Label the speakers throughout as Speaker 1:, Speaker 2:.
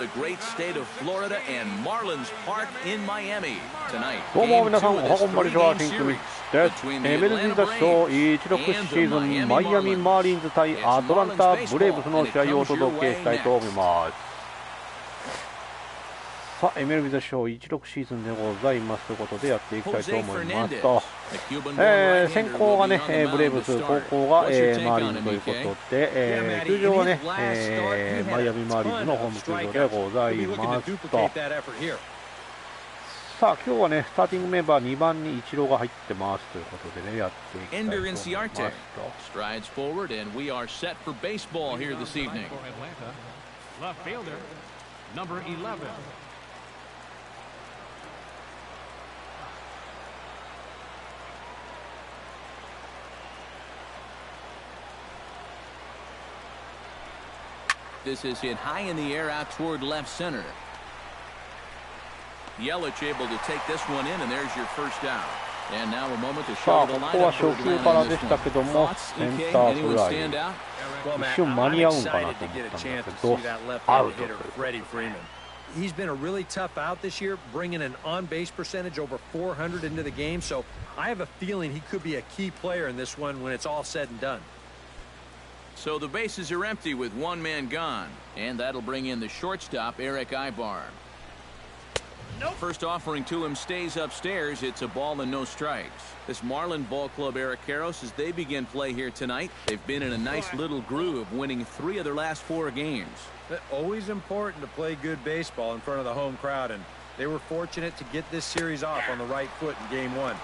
Speaker 1: The great state of Florida and Marlins Park in Miami tonight.
Speaker 2: どうも皆さん、おはこんばんにちは、kumiです。MLB 雑賞16シーズンマイアミマーリンズ対アトランタブレーブスの試合をお届けしたいと思います。さあ、MLB 雑賞16シーズンでございますということでやっていきたいと思いますと、先行がね、ブレーブス、後攻が、マーリンズということで、球場はね、マイアミマーリンズのホーム球場でございますと、さあ、今日はね、スターティングメンバー2番にイチローが入ってますということでね、やっていきたいと思いますと。
Speaker 1: This is hit high in the air out toward left center. Yelich able to take this one in, and there's your first down. And now a moment to show the lineup.
Speaker 2: ここは初球からでしたけども、センターフライ。一瞬間に合うんかなと思ったんだけど、アウトという。
Speaker 3: He's been a really tough out this year, bringing an on-base percentage over 400 into the game. So I have a feeling he could be a key player in this one when it's all said and done.
Speaker 1: So the bases are empty with one man gone, and that'll bring in the shortstop, Eric Ibar. First offering to him stays upstairs. It's a ball and no strikes. This Marlin ball club, Eric Karros, as they begin play here tonight, they've been in a nice little groove, winning 3 of their last 4 games.
Speaker 3: Always important to play good baseball in front of the home crowd, and they were fortunate to get this series off on the right foot in Game 1.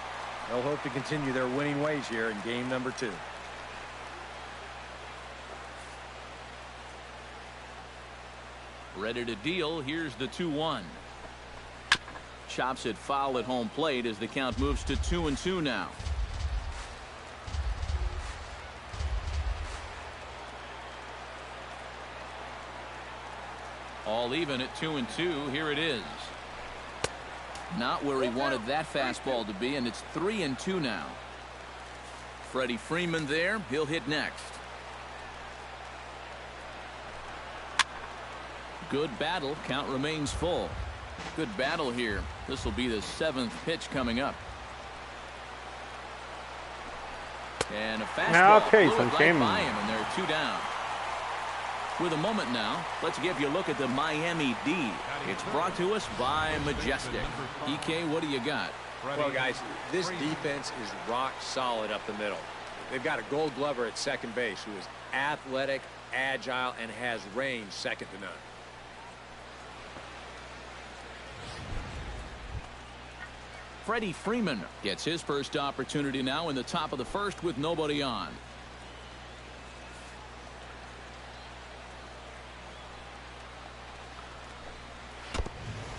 Speaker 3: They'll hope to continue their winning ways here in Game number 2.
Speaker 1: Ready to deal. Here's the 2-1. Chops it foul at home plate as the count moves to 2-2 now. All even at 2-2. Here it is. Not where he wanted that fastball to be, and it's 3-2 now. Freddie Freeman there. He'll hit next. Good battle. Count remains full. Good battle here. This will be the 7th pitch coming up. And a fastball blew it right by him, and there are 2 down. With a moment now, let's give you a look at the Miami D. It's brought to us by Majestic. EK, what do you got?
Speaker 3: Well, guys, this defense is rock solid up the middle. They've got a Gold Glover at second base who is athletic, agile, and has range second to none.
Speaker 1: Freddie Freeman gets his first opportunity now in the top of the first with nobody on.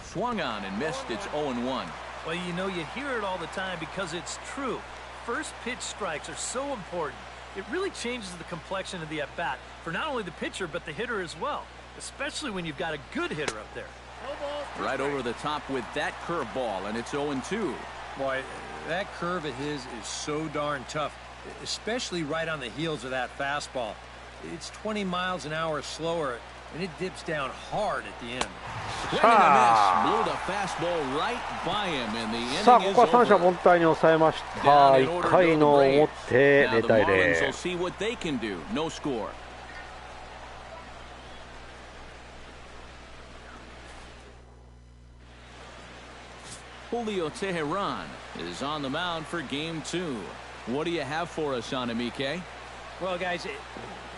Speaker 1: Swung on and missed. It's 0-1.
Speaker 4: Well, you know, you hear it all the time because it's true. First pitch strikes are so important. It really changes the complexion of the at-bat for not only the pitcher but the hitter as well, especially when you've got a good hitter up there.
Speaker 1: Right over the top with that curveball, and it's 0-2.
Speaker 3: Boy, that curve of his is so darn tough, especially right on the heels of that fastball. It's 20 miles an hour slower, and it dips down hard at the end.
Speaker 1: Swing and a miss. Blew the fastball right by him, and the inning is over.
Speaker 2: さあ、ここは三者凡退に抑えました。1回の表、0対0。
Speaker 1: Now the Marlins will see what they can do. No score. Julio Teheran is on the mound for Game 2. What do you have for us on him, EK?
Speaker 3: Well, guys,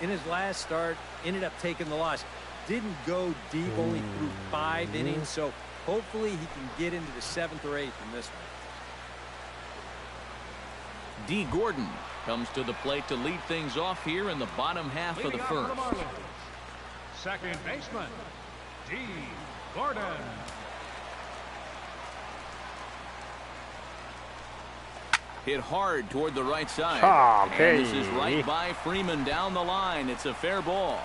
Speaker 3: in his last start, ended up taking the loss. Didn't go deep, only threw 5 innings, so hopefully he can get into the 7th or 8th in this one.
Speaker 1: D. Gordon comes to the plate to lead things off here in the bottom half of the first.
Speaker 5: Second baseman, D. Gordon.
Speaker 1: Hit hard toward the right side.
Speaker 2: Okay.
Speaker 1: And this is right by Freeman down the line. It's a fair ball.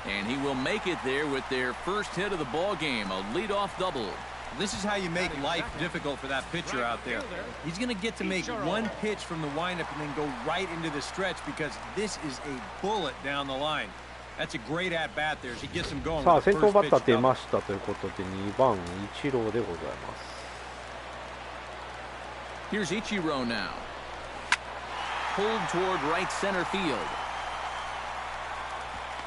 Speaker 1: And he will make it there with their first hit of the ball game, a leadoff double.
Speaker 3: This is how you make life difficult for that pitcher out there. He's going to get to make one pitch from the windup and then go right into the stretch because this is a bullet down the line. That's a great at bat there as he gets him going.
Speaker 2: さあ先頭バッター出ましたということで2番イチローでございます。
Speaker 1: Here's Ichiro now. Pulled toward right center field.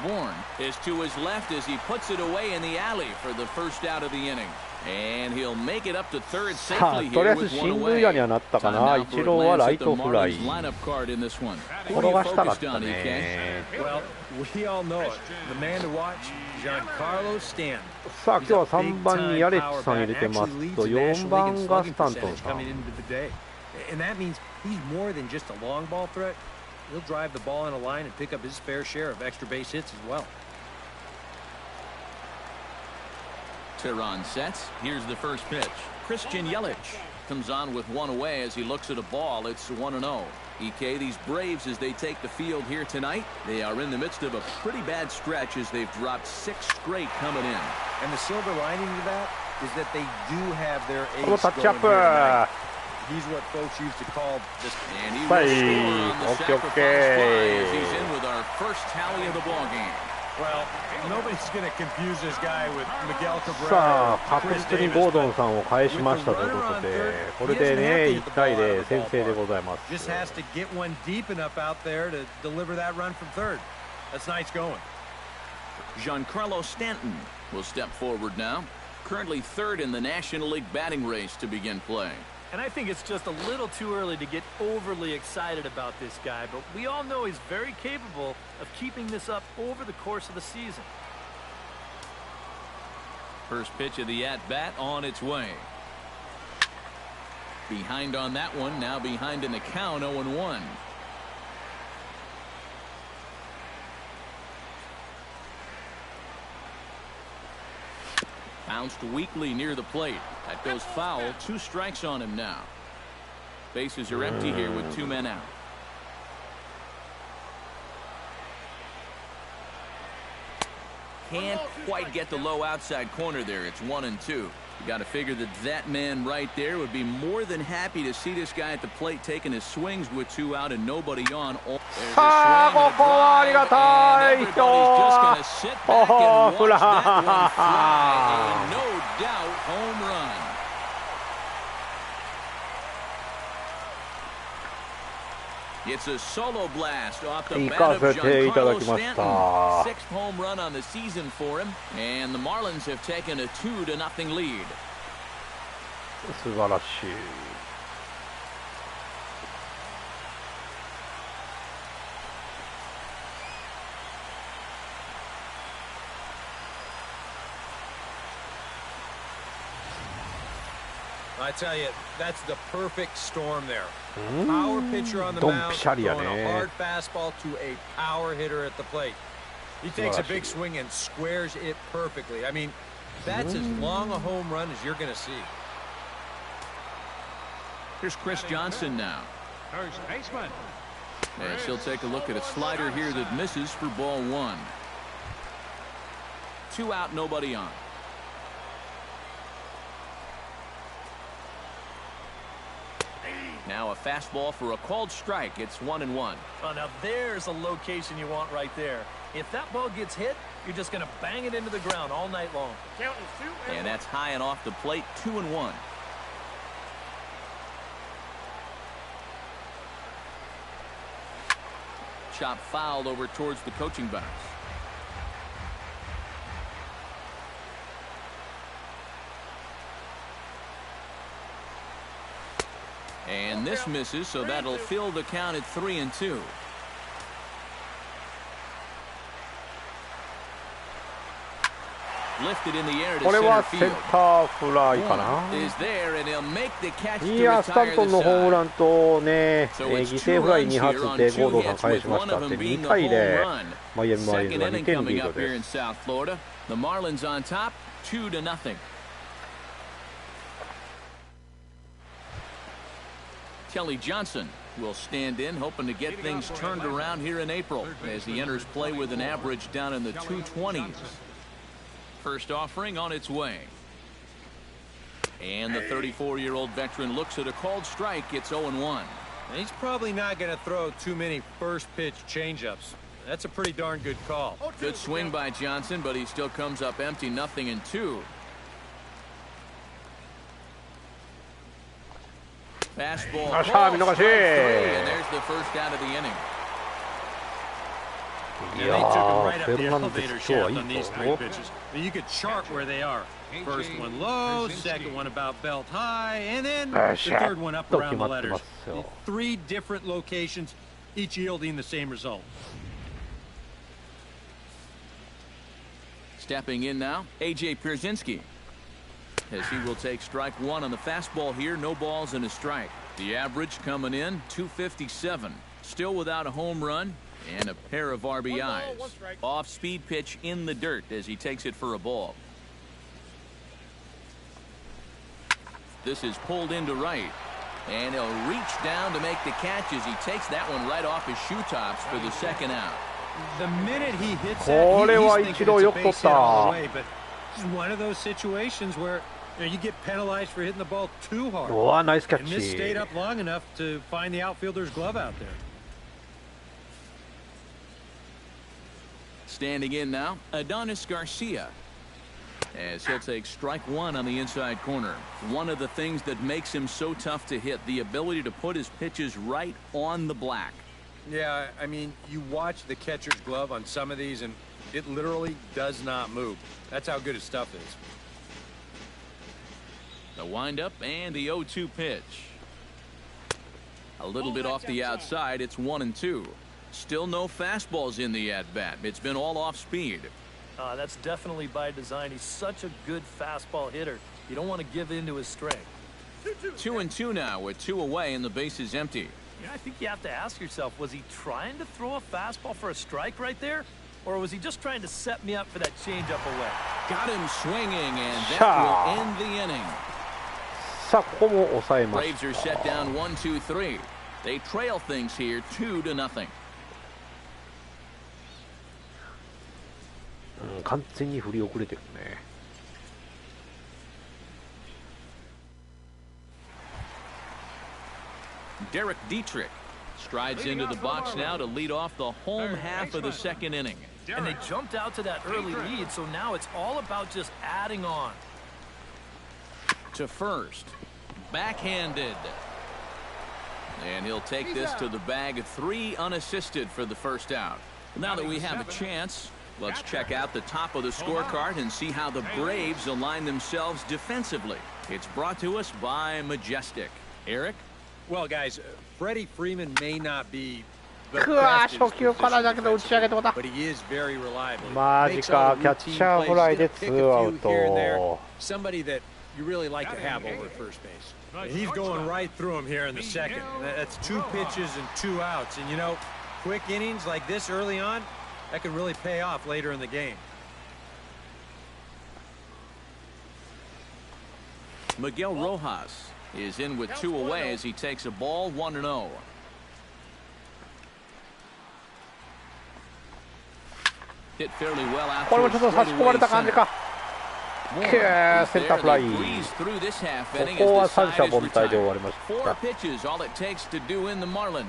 Speaker 1: Bourne is to his left as he puts it away in the alley for the first out of the inning. And he'll make it up to third safely here with one away.
Speaker 2: 進塁打にはなったかな。イチローはライトフライ。転がしたかったね。
Speaker 3: Well, we all know it. The man to watch, Giancarlo Stanton.
Speaker 2: さあ今日は3番にヤレッジさん入れてますと4番がスタントンさん。
Speaker 3: And that means he's more than just a long ball threat. He'll drive the ball in a line and pick up his fair share of extra base hits as well.
Speaker 1: Tehran sets. Here's the first pitch. Christian Yelich comes on with one away as he looks at a ball. It's 1-0. EK, these Braves, as they take the field here tonight, they are in the midst of a pretty bad stretch as they've dropped 6 straight coming in.
Speaker 3: And the silver lining to that is that they do have their ace
Speaker 2: touch
Speaker 3: going
Speaker 2: up.
Speaker 3: here tonight. He's what folks used to call this.
Speaker 1: And he will score on the sacrifice fly as he's in with our first tally of the ball game.
Speaker 3: Well, nobody's going to confuse this guy with Miguel
Speaker 2: さあ
Speaker 3: Cabrera.
Speaker 2: 確実にゴードンさんを返しましたということで、これでね1対0先制でございます。
Speaker 3: Just has to get one deep enough out there to deliver that run from third. That's nice going.
Speaker 1: Giancarlo Stanton will step forward now. Currently third in the National League batting race to begin play.
Speaker 4: And I think it's just a little too early to get overly excited about this guy, but we all know he's very capable of keeping this up over the course of the season.
Speaker 1: First pitch of the at-bat on its way. Behind on that one, now behind in the count, 0-1. Bounced weakly near the plate. That goes foul. 2 strikes on him now. Bases are empty here with 2 men out. Can't quite get the low outside corner there. It's 1-2. You got to figure that that man right there would be more than happy to see this guy at the plate taking his swings with 2 out and nobody on. Oh, there's a swing and a drive, and everybody's just going to sit back and watch that one fly. A no doubt home run. It's a solo blast off the bat of Giancarlo Stanton. 6th home run on the season for him, and the Marlins have taken a 2-0 lead.
Speaker 2: 素晴らしい。
Speaker 3: I tell you, that's the perfect storm there. Power pitcher on the mound, throwing a hard fastball to a power hitter at the plate. He takes a big swing and squares it perfectly. I mean, that's as long a home run as you're going to see.
Speaker 1: Here's Chris Johnson now.
Speaker 5: First baseman.
Speaker 1: As he'll take a look at a slider here that misses for ball 1. 2 out, nobody on. Now a fastball for a called strike. It's 1-1.
Speaker 4: Oh, now there's a location you want right there. If that ball gets hit, you're just going to bang it into the ground all night long.
Speaker 1: And that's high and off the plate, 2-1. Chop fouled over towards the coaching box. And this misses, so that'll fill the count at 3-2. Lifted in the air to
Speaker 2: これは
Speaker 1: center
Speaker 2: セン
Speaker 1: field.
Speaker 2: ターフライかな。
Speaker 1: Is there, and he'll make the catch
Speaker 2: い
Speaker 1: to
Speaker 2: やスタン
Speaker 1: retire
Speaker 2: トン
Speaker 1: the
Speaker 2: のホーム
Speaker 1: side.
Speaker 2: ランとね、
Speaker 1: So
Speaker 2: 犠
Speaker 1: it's
Speaker 2: 牲
Speaker 1: 2
Speaker 2: フライ
Speaker 1: runs
Speaker 2: 2
Speaker 1: here
Speaker 2: 発
Speaker 1: on
Speaker 2: で
Speaker 1: 2
Speaker 2: ゴードンさん
Speaker 1: hits
Speaker 2: 返し
Speaker 1: with
Speaker 2: ま
Speaker 1: one
Speaker 2: した
Speaker 1: of
Speaker 2: って
Speaker 1: them being
Speaker 2: 2
Speaker 1: the
Speaker 2: 対
Speaker 1: home
Speaker 2: 0
Speaker 1: run.
Speaker 2: マイアミマーリンズ
Speaker 1: Second
Speaker 2: が2
Speaker 1: inning
Speaker 2: 点リ
Speaker 1: coming
Speaker 2: ード
Speaker 1: up here
Speaker 2: で
Speaker 1: in
Speaker 2: す。
Speaker 1: South Florida. The Marlins on top, 2-0. Kelly Johnson will stand in, hoping to get things turned around here in April as he enters play with an average down in the 220s. First offering on its way. And the 34-year-old veteran looks at a called strike. It's 0-1.
Speaker 3: He's probably not going to throw too many first pitch changeups. That's a pretty darn good call.
Speaker 1: Good swing by Johnson, but he still comes up empty, 0-2. Fastball. And there's the first out of the inning.
Speaker 3: And they took him right up the elevator shaft on these 3 pitches. I mean, you could chart where they are. First one low, second one about belt high, and then the third one up around the letters. 3 different locations, each yielding the same result.
Speaker 1: Stepping in now, A.J. Pierzynski, as he will take strike 1 on the fastball here. No balls and a strike. The average coming in 257. Still without a home run and a pair of RBIs. Off-speed pitch in the dirt as he takes it for a ball. This is pulled into right, and he'll reach down to make the catch as he takes that one right off his shoe tops for the second out.
Speaker 3: The minute he hits that, he's thinking it's a base hit all the way, but it's one of those situations where you get penalized for hitting the ball too hard.
Speaker 2: Nice catch.
Speaker 3: And this stayed up long enough to find the outfielder's glove out there.
Speaker 1: Standing in now, Adonis Garcia, as he'll take strike 1 on the inside corner. One of the things that makes him so tough to hit, the ability to put his pitches right on the black.
Speaker 3: Yeah, I mean, you watch the catcher's glove on some of these, and it literally does not move. That's how good his stuff is.
Speaker 1: The windup and the 0-2 pitch. A little bit off the outside. It's 1-2. Still no fastballs in the at-bat. It's been all off speed.
Speaker 4: That's definitely by design. He's such a good fastball hitter. You don't want to give in to his strength.
Speaker 1: 2-2 now with 2 away and the base is empty.
Speaker 4: I think you have to ask yourself, was he trying to throw a fastball for a strike right there? Or was he just trying to set me up for that changeup away?
Speaker 1: Got him swinging, and that will end the inning. Braves are set down 1-2-3. They trail things here 2-0.
Speaker 2: 完全に振り遅れてるね。
Speaker 1: Derek Dietrich strides into the box now to lead off the home half of the second inning.
Speaker 4: And they jumped out to that early lead, so now it's all about just adding on.
Speaker 1: To first, backhanded. And he'll take this to the bag, 3 unassisted for the first out. Now that we have a chance, let's check out the top of the scorecard and see how the Braves align themselves defensively. It's brought to us by Majestic. Eric?
Speaker 3: Well, guys, Freddie Freeman may not be the
Speaker 2: 初球からだけど打ち上げてもた。
Speaker 3: but he is very reliable.
Speaker 2: マジか、キャッチャーフライで2アウト。
Speaker 3: Somebody that you really like to have over at first base. And he's going right through him here in the second. That's 2 pitches and 2 outs. And you know, quick innings like this early on, that could really pay off later in the game.
Speaker 1: Miguel Rojas is in with 2 away as he takes a ball 1-0. Hit fairly well out.
Speaker 2: これもちょっと差し込まれた感じか。センターフライ。ここは三者凡退で終わりました。
Speaker 1: 4 pitches, all it takes to do in the Marlins.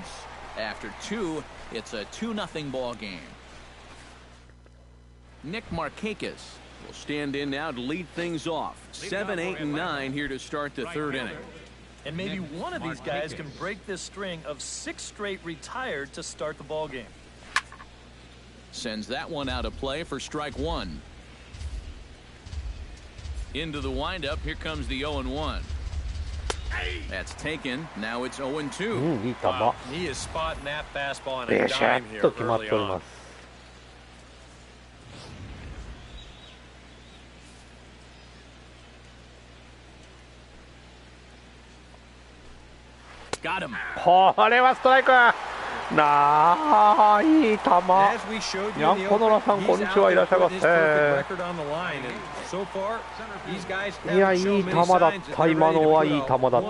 Speaker 1: After 2, it's a 2-0 ball game. Nick Markakis will stand in now to lead things off. 7, 8, and 9 here to start the 3rd inning.
Speaker 4: And maybe one of these guys can break this string of 6 straight retired to start the ball game.
Speaker 1: Sends that one out of play for strike 1. Into the windup. Here comes the 0-1. That's taken. Now it's 0-2.
Speaker 3: Wow, he is spotting that fastball on a dime here early on.
Speaker 1: Got him.
Speaker 2: これはストライク。なあ、いい球。ヤンコノラさん、こんにちは、いらっしゃいませ。いや、いい球だった。今のはいい球だったぞ。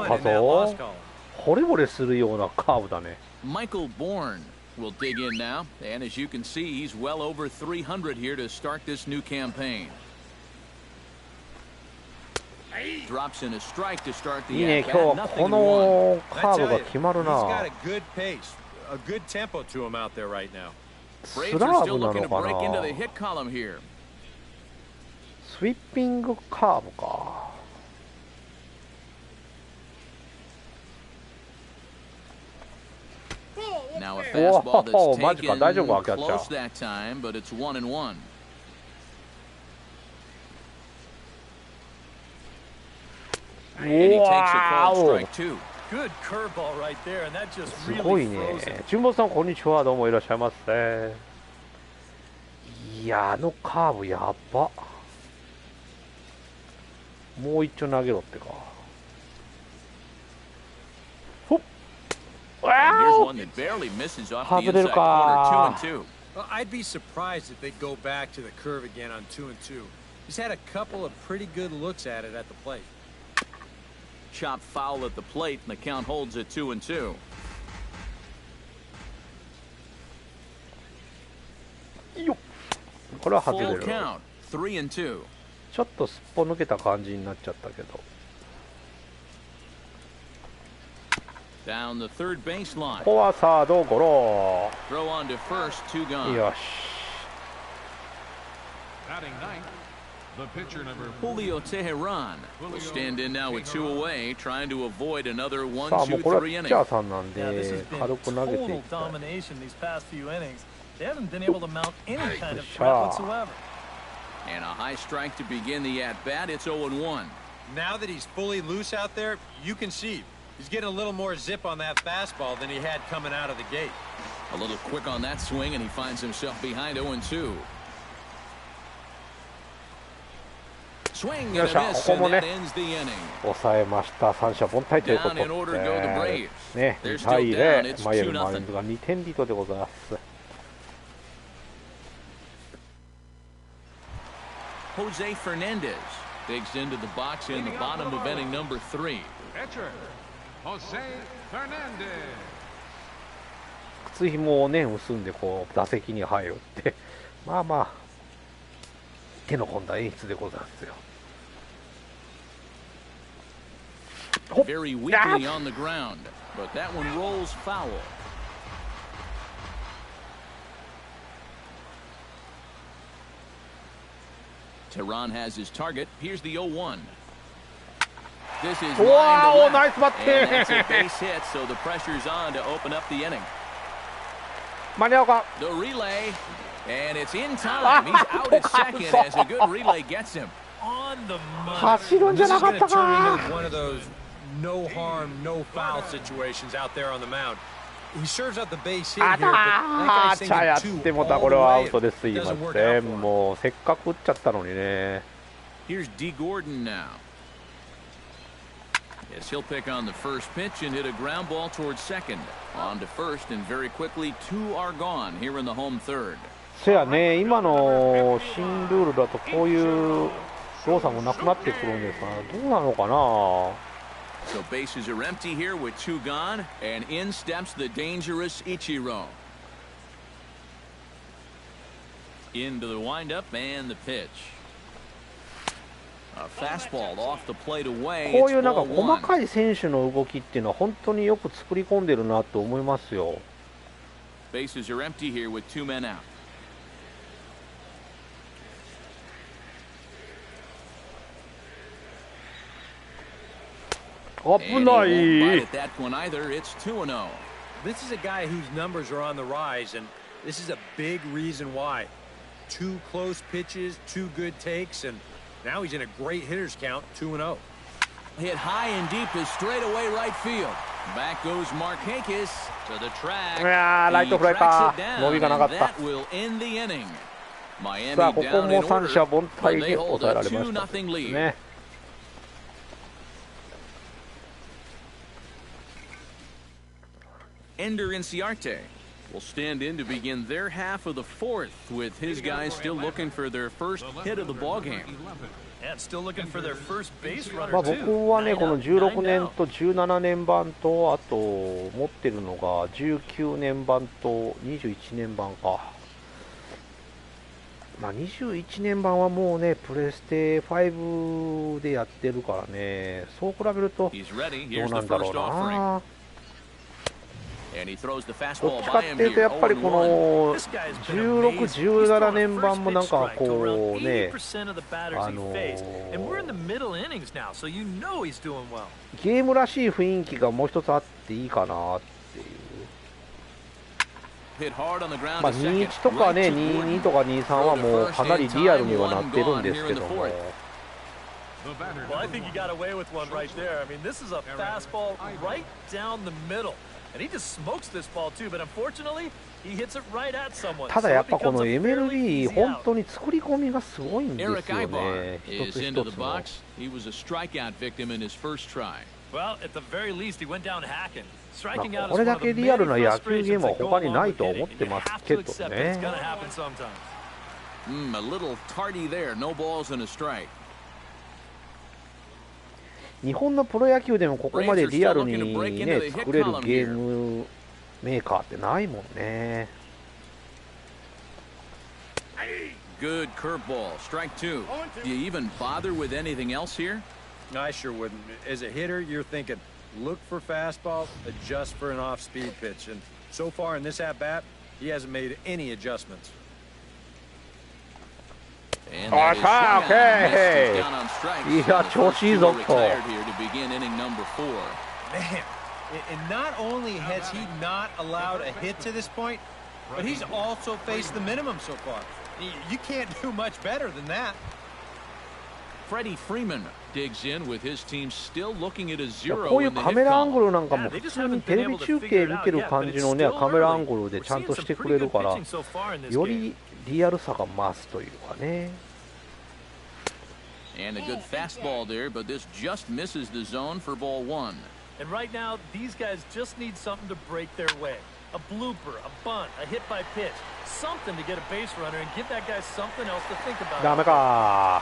Speaker 2: 惚れ惚れするようなカーブだね。
Speaker 1: Michael Bourne will dig in now, and as you can see, he's well over 300 here to start this new campaign. Drops in a strike to start the
Speaker 2: いいね、今日このカーブが決まるな。
Speaker 3: a good tempo to him out there right now.
Speaker 2: スラ
Speaker 1: Braves are
Speaker 2: ー
Speaker 1: still
Speaker 2: ブな
Speaker 1: looking
Speaker 2: の
Speaker 1: to
Speaker 2: か
Speaker 1: break into the
Speaker 2: な。
Speaker 1: hit column here.
Speaker 2: スイッピングカーブか。
Speaker 1: Now a fastball
Speaker 2: Whoa,
Speaker 1: that's
Speaker 2: マジか、
Speaker 1: taken
Speaker 2: 大丈夫か、キャッチャ
Speaker 1: close
Speaker 2: ー。
Speaker 1: that time, but it's 1-1. And he takes a cold strike too.
Speaker 4: Good curveball right there, and that just
Speaker 2: すごい
Speaker 4: really
Speaker 2: ね
Speaker 4: froze him.
Speaker 2: 純本さんこんにちは、どうもいらっしゃいませ。いや、あのカーブやば。もう一丁投げろってか。ほっ。
Speaker 1: And here's one that barely misses off the
Speaker 2: 外れる
Speaker 1: inside
Speaker 2: か。
Speaker 1: corner, 2-2.
Speaker 3: Well, I'd be surprised if they go back to the curve again on 2-2. He's had a couple of pretty good looks at it at the plate.
Speaker 1: Chop foul at the plate, and the count holds at 2-2.
Speaker 2: よっ。これは外れ
Speaker 1: Full
Speaker 2: る。
Speaker 1: count, 3-2.
Speaker 2: ちょっとすっぽ抜けた感じになっちゃったけど。
Speaker 1: Down the third baseline.
Speaker 2: ここはサードゴロ。
Speaker 1: Throw on to first, 2 gone.
Speaker 2: よし。
Speaker 5: Batting ninth, the pitcher number
Speaker 1: Julio Teheran will stand in now with 2 away, trying to avoid another
Speaker 2: さあもうこれは
Speaker 1: 1-2-3
Speaker 2: ピッ
Speaker 1: inning.
Speaker 2: チャーさんなん
Speaker 4: Yeah, this
Speaker 2: で
Speaker 4: has been
Speaker 2: 軽く投げてい
Speaker 4: total
Speaker 2: きたい。
Speaker 4: domination these past few innings. They haven't been able to mount any kind of threat
Speaker 2: Shot.
Speaker 4: whatsoever.
Speaker 1: And a high strike to begin the at-bat. It's 0-1.
Speaker 3: Now that he's fully loose out there, you can see he's getting a little more zip on that fastball than he had coming out of the gate.
Speaker 1: A little quick on that swing, and he finds himself behind 0-2. Swing and a miss, and that ends the inning.
Speaker 2: 抑えました。三者凡退ということ
Speaker 1: Down in order to go the
Speaker 2: で
Speaker 1: Braves.
Speaker 2: ね、
Speaker 1: They're
Speaker 2: 2
Speaker 1: still
Speaker 2: 対
Speaker 1: down.
Speaker 2: 0、
Speaker 1: It's
Speaker 2: マイヤミ
Speaker 1: 2-0.
Speaker 2: マーリンズが2点リードでございます。
Speaker 1: Jose Fernandez digs into the box in the bottom of inning number 3.
Speaker 5: pitcher, Jose Fernandez.
Speaker 2: 靴紐をね結んでこう打席に入るってまあまあ手の込んだ演出でございますよ。
Speaker 1: Very weakly on the ground, but that one rolls foul. Tehran has his target. Here's the 0-1. This is line
Speaker 2: Wow,
Speaker 1: to left.
Speaker 2: nice bate.
Speaker 1: And that's a base hit, so the pressure's on to open up the inning.
Speaker 2: 間に合うか。
Speaker 1: The relay, and it's in time. He's out at second as a good relay gets him.
Speaker 4: On the money.
Speaker 2: 走るんじゃ
Speaker 3: This
Speaker 2: な
Speaker 3: is
Speaker 2: かっ
Speaker 3: going
Speaker 2: た
Speaker 3: to turn
Speaker 2: か。
Speaker 3: into one of those no harm, no foul situations out there on the mound. He serves out the base hit
Speaker 2: あ
Speaker 3: here, but
Speaker 2: た
Speaker 3: that
Speaker 2: ー
Speaker 3: guy's
Speaker 2: ちゃやっ
Speaker 3: thinking
Speaker 2: て
Speaker 3: two
Speaker 2: もた
Speaker 3: all
Speaker 2: こ
Speaker 3: the
Speaker 2: れはア
Speaker 3: way.
Speaker 2: ウトですい
Speaker 3: It
Speaker 2: ま
Speaker 3: doesn't work
Speaker 2: せ
Speaker 3: out
Speaker 2: ん。
Speaker 3: for him.
Speaker 2: もうせっかく打っちゃったのにね。
Speaker 1: Here's D. Gordon now. Yes, he'll pick on the first pitch and hit a ground ball towards second. On to first, and very quickly, 2 are gone here in the home third.
Speaker 2: せやね、今の新ルールだとこういう動作もなくなってくるんですが、どうなのかな。
Speaker 1: So bases are empty here with 2 gone, and in steps the dangerous Ichiro. Into the windup and the pitch. A fastball off the plate away.
Speaker 2: こういう
Speaker 1: It's
Speaker 2: なんか
Speaker 1: ball
Speaker 2: 細
Speaker 1: one.
Speaker 2: かい選手の動きっていうのは本当によく作り込んでるなと思いますよ。
Speaker 1: Bases are empty here with 2 men out.
Speaker 2: 危
Speaker 1: And
Speaker 2: な
Speaker 1: he won't bite
Speaker 2: い。
Speaker 1: at that one either. It's 2-0.
Speaker 3: This is a guy whose numbers are on the rise, and this is a big reason why. 2 close pitches, 2 good takes, and now he's in a great hitter's count, 2-0.
Speaker 1: Hit high and deep is straightaway right field. Back goes Markakis to the track.
Speaker 2: いやー、ライト
Speaker 1: He
Speaker 2: フライ
Speaker 1: tracks
Speaker 2: か
Speaker 1: it。down,
Speaker 2: 伸びがなかっ
Speaker 1: and
Speaker 2: た。
Speaker 1: that will end the inning. Miami
Speaker 2: さあ、ここ
Speaker 1: down
Speaker 2: も
Speaker 1: in
Speaker 2: 三
Speaker 1: order,
Speaker 2: 者凡
Speaker 1: but
Speaker 2: 退
Speaker 1: they
Speaker 2: で
Speaker 1: hold
Speaker 2: 抑え
Speaker 1: a
Speaker 2: られました
Speaker 1: 2-0 lead.
Speaker 2: ね。
Speaker 1: Ender Inciarte will stand in to begin their half of the fourth, with his guys still looking for their first hit of the ballgame.
Speaker 4: And still looking for their first base runner
Speaker 2: まあ
Speaker 4: too.
Speaker 2: 僕はね、
Speaker 4: Nine
Speaker 2: この
Speaker 4: up,
Speaker 2: 16
Speaker 4: nine
Speaker 2: 年
Speaker 4: down.
Speaker 2: と17年版と、あと持ってるのが19年版と21年版か。まあ21年版はもうね、プレステ5でやってるからね、そう比べると
Speaker 1: He's ready.
Speaker 2: どう
Speaker 1: Here's
Speaker 2: な
Speaker 1: the
Speaker 2: んだろ
Speaker 1: first
Speaker 2: う
Speaker 1: offering.
Speaker 2: な。どっちかっていうとやっぱりこの16、17年版もなんかこうね、ゲームらしい雰囲気がもう一つあっていいかなっていう。まあ21とかね、22とか23はもうかなりリアルにはなってるんですけども。
Speaker 4: Well, I think you got away with one right there. I mean, this is a fastball right down the middle. And he just smokes this ball too, but unfortunately, he hits it right at someone.
Speaker 2: ただやっぱこの MLB 本当に作り込みがすごいんですよね。一つ一つの。
Speaker 4: Well, at the very least, he went down hacking.
Speaker 2: これだけリアルな野球ゲームは他にないと思ってますけどね。
Speaker 1: A little tardy there. No balls and a strike.
Speaker 2: 日本のプロ野球でもここまでリアルにね作れるゲームメーカーってないもんね。
Speaker 1: Good curveball, strike two. Do you even bother with anything else here?
Speaker 3: I sure wouldn't. As a hitter, you're thinking, look for fastball, adjust for an off-speed pitch. And so far in this at-bat, he hasn't made any adjustments.
Speaker 2: Okay. いや、調子いいぞと。
Speaker 3: Man, and not only has he not allowed a hit to this point, but he's also faced the minimum so far. You can't do much better than that.
Speaker 1: Freddie Freeman digs in with his team still looking at a zero.
Speaker 2: こういうカメラアングルなんかも普通にテレビ中継見てる感じのねカメラアングルでちゃんとしてくれるからよりリアルさが増すというかね。
Speaker 1: And a good fastball there, but this just misses the zone for ball one.
Speaker 4: And right now, these guys just need something to break their way. A blooper, a bunt, a hit by pitch, something to get a base runner and give that guy something else to think about.
Speaker 2: ダメか。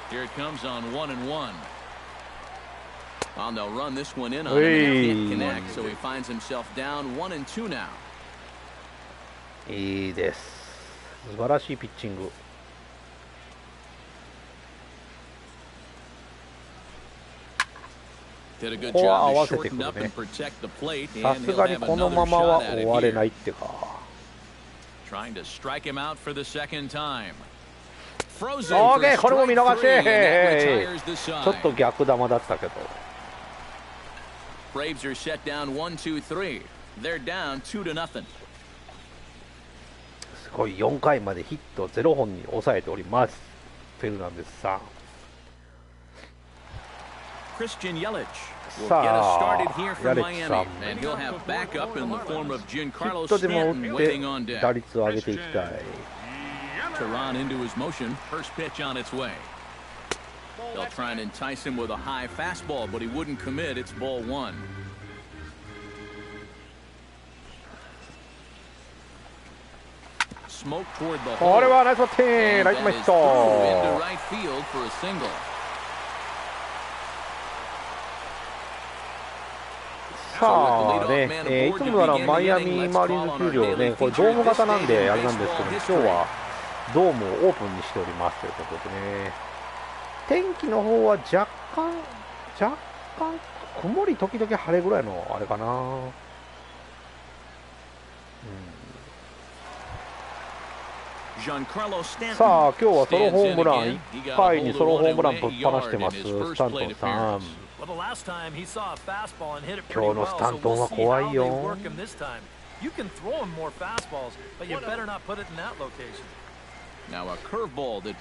Speaker 1: Here it comes on 1-1. Well, they'll run this one in on him and can't connect, so he finds himself down 1-2 now.
Speaker 2: いいです。素晴らしいピッチング。ここは合わせてくるね。さすがにこのままは終われないってか。
Speaker 1: Trying to strike him out for the second time.
Speaker 2: オーケー、これも見逃し。ちょっと逆球だったけど。
Speaker 1: Braves are set down 1-2-3. They're down 2-0.
Speaker 2: すごい4回までヒット0本に抑えております。フェルナンデスさん。
Speaker 1: Christian Yelich will
Speaker 2: さ
Speaker 1: get us
Speaker 2: あ、
Speaker 1: started here
Speaker 2: ヤ
Speaker 1: for
Speaker 2: レッチさ
Speaker 1: Miami,
Speaker 2: ん。
Speaker 1: and he'll have backup in the form of
Speaker 2: ヒ
Speaker 1: Giancarlo
Speaker 2: ットでも打
Speaker 1: Stanton
Speaker 2: って
Speaker 1: waiting on
Speaker 2: 打
Speaker 1: deck.
Speaker 2: 率を上げていきたい。
Speaker 1: Tehran into his motion. First pitch on its way. They'll try and entice him with a high fastball, but he wouldn't commit. It's ball one. Smoke toward the
Speaker 2: これ
Speaker 1: hole.
Speaker 2: はナイスバッティング、ライト前ヒッ
Speaker 1: Into
Speaker 2: ト。
Speaker 1: right field for a single.
Speaker 2: さあね、いつもならマイアミマーリンズ球場ね、これドーム型なんであれなんですけど、今日はドームをオープンにしておりますということでね。天気の方は若干曇り時々晴れぐらいのあれかな。さあ今日はソロホームラン1回にソロホームランぶっ放してますスタントンさん。今日のスタントンは怖いよ。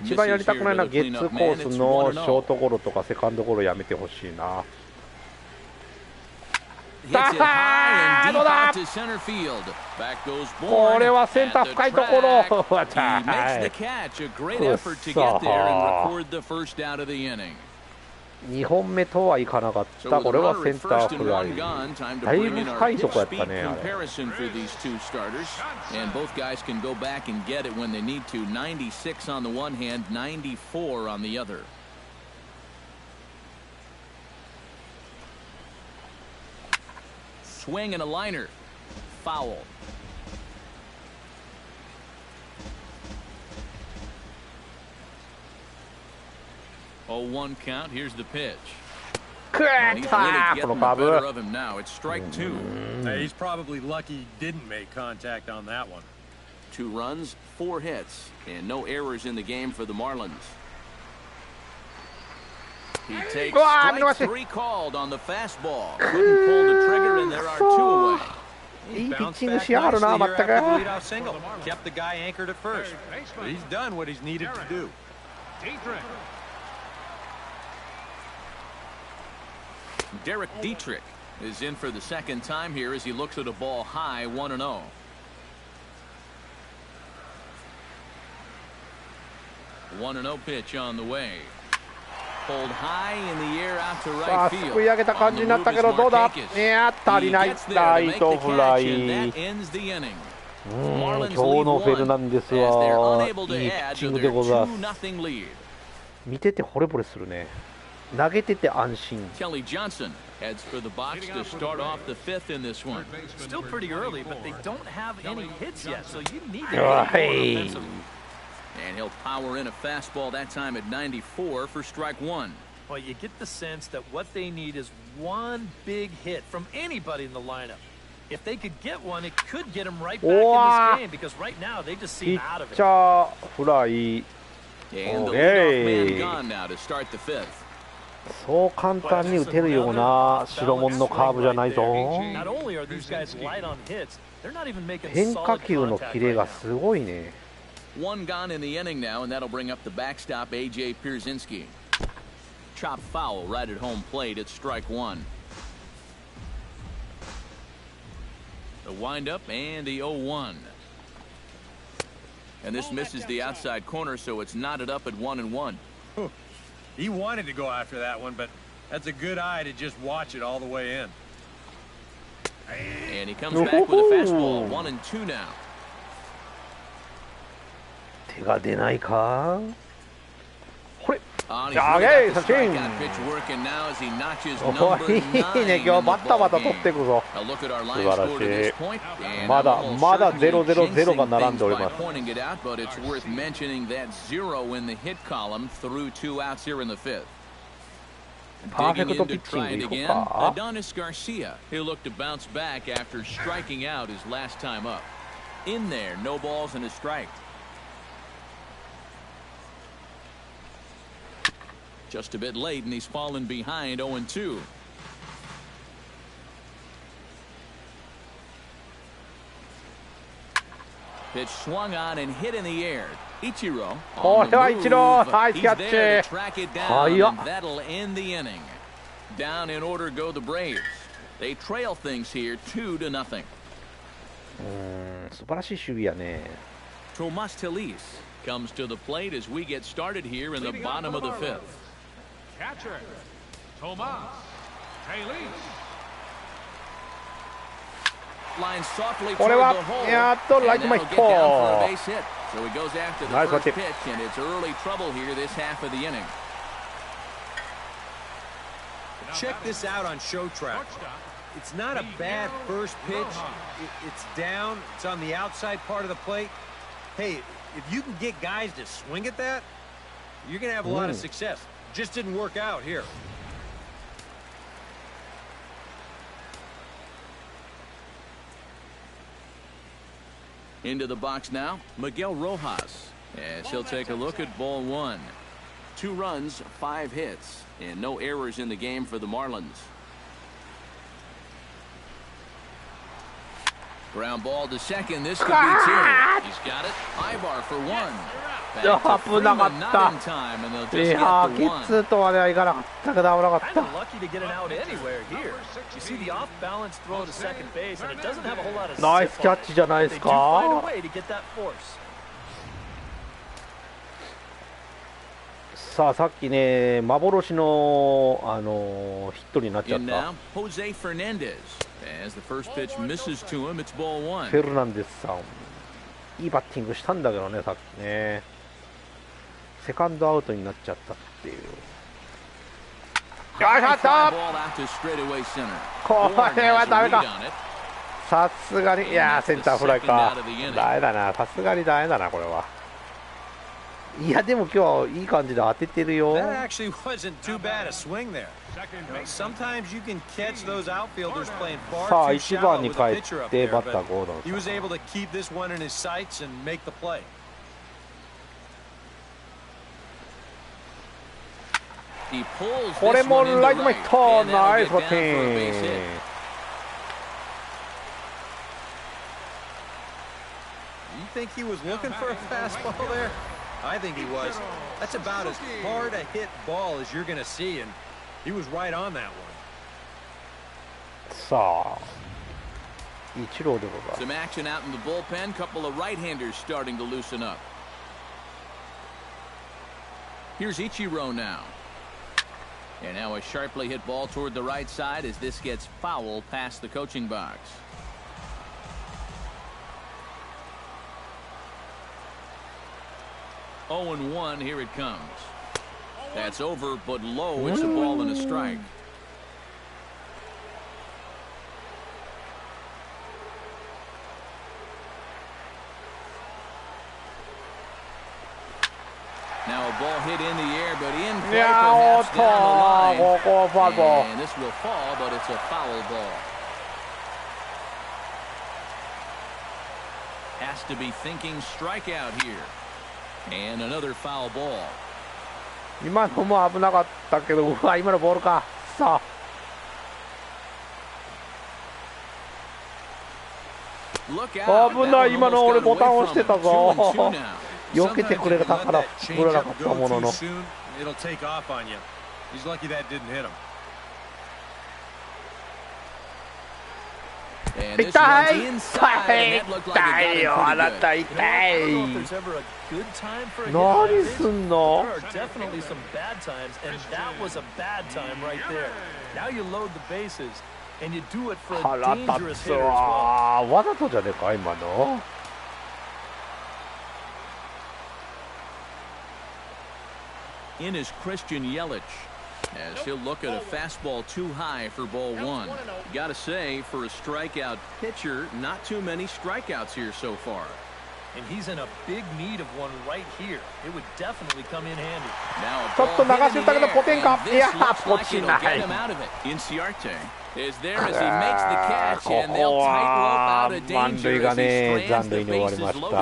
Speaker 2: 一番やりたくないのはゲッツーコースのショートゴロとかセカンドゴロやめてほしいな。どうだ。これはセンター深いところ。2本目とはいかなかった。これはセンターフライ。だいぶ深いとこやったね。
Speaker 1: Swing and a liner. Foul. Oh, 1 count. Here's the pitch.
Speaker 2: くーっとこのカーブ。
Speaker 3: He's probably lucky he didn't make contact on that one.
Speaker 1: 2 runs, 4 hits, and no errors in the game for the Marlins. He takes strike 3 called on the fastball. Couldn't pull the trigger, and there are 2 away.
Speaker 2: いいピッチングしやがるな、まったく。
Speaker 3: Kept the guy anchored at first. He's done what he's needed to do.
Speaker 1: Derek Dietrich is in for the second time here as he looks at a ball high, 1-0. One and 0 pitch on the way. Pulled high in the air out to
Speaker 2: さあ
Speaker 1: right
Speaker 2: す
Speaker 1: field.
Speaker 2: くい上げた感じになったけどどうだ。いや足りない。ライトフライ。今日のフェルナンデスはいいピッチングでございます。見てて惚れ惚れするね。投げてて安心。
Speaker 1: Kelly Johnson heads for the box to start off the 5th in this one.
Speaker 4: Still pretty early, but they don't have any hits yet, so you need to get more offensive.
Speaker 1: And he'll power in a fastball that time at 94 for strike 1.
Speaker 4: Well, you get the sense that what they need is one big hit from anybody in the lineup. If they could get one, it could get them right back in this game because right now they just seem out of it.
Speaker 2: ピッチャーフライ。
Speaker 1: And the leadoff man gone now to start the 5th.
Speaker 2: そう簡単に打てるような白門のカーブじゃないぞ。変化球のキレがすごいね。
Speaker 1: One gone in the inning now, and that'll bring up the backstop, A.J. Pierzynski. Chop foul right at home plate at strike 1. The windup and the 0-1. And this misses the outside corner, so it's knotted up at 1-1.
Speaker 3: He wanted to go after that one, but that's a good eye to just watch it all the way in.
Speaker 1: And he comes back with a fastball, 1-2 now.
Speaker 2: 手が出ないか。これ。
Speaker 1: On
Speaker 2: 上
Speaker 1: his
Speaker 2: げ
Speaker 1: way
Speaker 2: 三
Speaker 1: up
Speaker 2: 振。
Speaker 1: the strikeout pitch working now as he notches
Speaker 2: お
Speaker 1: number
Speaker 2: いい
Speaker 1: 9
Speaker 2: ね、今日バッタバタ
Speaker 1: in
Speaker 2: 取
Speaker 1: the
Speaker 2: っていくぞ。
Speaker 1: ballgame. A look at our
Speaker 2: 素
Speaker 1: line
Speaker 2: 晴ら
Speaker 1: score
Speaker 2: し
Speaker 1: to this
Speaker 2: い。
Speaker 1: point, and
Speaker 2: ま
Speaker 1: I'm
Speaker 2: だ
Speaker 1: almost
Speaker 2: まだ
Speaker 1: certainly
Speaker 2: 0-0-0が
Speaker 1: jinxing
Speaker 2: 並ん
Speaker 1: things
Speaker 2: でおり
Speaker 1: by
Speaker 2: ます。
Speaker 1: pointing it out, but it's worth mentioning that 0 in the hit column through 2 outs here in the 5th.
Speaker 2: パーフェ
Speaker 1: Digging
Speaker 2: クト
Speaker 1: in
Speaker 2: ピ
Speaker 1: to
Speaker 2: ッチン
Speaker 1: try
Speaker 2: グ
Speaker 1: it
Speaker 2: いこう
Speaker 1: again,
Speaker 2: か。
Speaker 1: Adonis Garcia. He'll look to bounce back after striking out his last time up. In there, no balls and a strike. Just a bit late, and he's fallen behind 0-2. Pitch swung on and hit in the air. Ichiro
Speaker 2: こ
Speaker 1: on
Speaker 2: れは
Speaker 1: the
Speaker 2: 一郎
Speaker 1: move.
Speaker 2: ナイス
Speaker 1: He's
Speaker 2: キャッ
Speaker 1: there to
Speaker 2: チ。
Speaker 1: track it down,
Speaker 2: 早っ。
Speaker 1: and that'll end the inning. Down in order go the Braves. They trail things here 2-0.
Speaker 2: 素晴らしい守備やね。
Speaker 1: Tomas Telis comes to the plate as we get started here in the bottom of the 5th.
Speaker 5: Catcher, Tomas Telis.
Speaker 1: Line softly
Speaker 2: こ
Speaker 1: toward
Speaker 2: れは
Speaker 1: the hole.
Speaker 2: やっとライ
Speaker 1: And
Speaker 2: ト前
Speaker 1: that'll
Speaker 2: ヒッ
Speaker 1: get down for a
Speaker 2: ト。
Speaker 1: base hit. So he goes after the
Speaker 2: Nice
Speaker 1: first
Speaker 2: one.
Speaker 1: pitch, and it's early trouble here this half of the inning.
Speaker 3: Check this out on show track. It's not a bad first pitch. It's down. It's on the outside part of the plate. Hey, if you can get guys to swing at that, you're going to have a lot of success. Just didn't work out here.
Speaker 1: Into the box now, Miguel Rojas, as he'll take a look at ball 1. 2 runs, 5 hits, and no errors in the game for the Marlins. Ground ball to second. This could be 2. He's got it. Ibar for 1. Back to
Speaker 2: 危なかっ
Speaker 1: Freeman, not
Speaker 2: た。
Speaker 1: in time, and they'll
Speaker 2: い
Speaker 1: just
Speaker 2: や
Speaker 1: get
Speaker 2: ー、
Speaker 1: the
Speaker 2: ゲッツ
Speaker 1: 1.
Speaker 2: ーとはね、いかなかったけど危なかっ
Speaker 4: Kind
Speaker 2: た。
Speaker 4: of lucky to get an out anywhere here. You see the off-balance throw to second base, and it doesn't have a whole lot of
Speaker 2: ナイス
Speaker 4: zip
Speaker 2: キャ
Speaker 4: on
Speaker 2: ッ
Speaker 4: it.
Speaker 2: チじゃない
Speaker 4: They
Speaker 2: です
Speaker 4: do find a
Speaker 2: か。
Speaker 4: way to get that force.
Speaker 2: さあ、さっきね、幻の、ヒットになっちゃっ
Speaker 1: In
Speaker 2: た。
Speaker 1: now, Jose Fernandez. As the first pitch misses to him, it's ball 1.
Speaker 2: フェルナンデスさん。いいバッティングしたんだけどね、さっきね。セカンドアウトになっちゃったっていう。よし、あった。
Speaker 1: Ball out to straightaway center.
Speaker 2: こ
Speaker 1: Warren
Speaker 2: れは
Speaker 1: has a
Speaker 2: ダメ
Speaker 1: lead
Speaker 2: か。
Speaker 1: on it.
Speaker 2: さすがに、いやー、センターフライか。ダメだな、さすがにダメだな、これは。いやでも今日いい感じで当ててるよ。
Speaker 3: That actually wasn't too bad a swing there. Sometimes you can catch those outfielders playing far too shallow with a pitcher up there, but he was able to keep this one in his sights and make the play.
Speaker 2: これもライト前ヒット。ナイスバッティング。
Speaker 3: You think he was looking for a fastball there? I think he was. That's about as hard a hit ball as you're going to see, and he was right on that one.
Speaker 2: さあ、イチローでございます。
Speaker 1: Some action out in the bullpen. Couple of right-handers starting to loosen up. Here's Ichiro now. And now a sharply hit ball toward the right side as this gets foul past the coaching box. Oh and 1, here it comes. That's over, but low. It's a ball and a strike. Now a ball hit in the air, but in play perhaps down the line. And this will fall, but it's a foul ball. Has to be thinking strikeout here. And another foul ball.
Speaker 2: 今のも危なかったけど、うわ、今のボールか。さあ。危ない、今の俺ボタン押してたぞ。避けてくれたから振らなかったものの。痛い痛いよ、あなた痛い。何すんの。腹立つわ。わざとじゃねえか今の。
Speaker 1: In is Christian Yelich, as he'll look at a fastball too high for ball one. Gotta say, for a strikeout pitcher, not too many strikeouts here so far.
Speaker 4: And he's in a big need of one right here. It would definitely come in handy.
Speaker 1: Now a
Speaker 2: ちょっと流し打ったけどポテンか。いや、ポチない。
Speaker 1: Inciarte is there as he makes the catch, and they'll tightrope out of
Speaker 2: 満
Speaker 1: danger
Speaker 2: 塁が
Speaker 1: as he
Speaker 2: ね、
Speaker 1: strands
Speaker 2: 残
Speaker 1: the
Speaker 2: 塁に終わりま
Speaker 1: bases
Speaker 2: し
Speaker 1: loaded.
Speaker 2: た。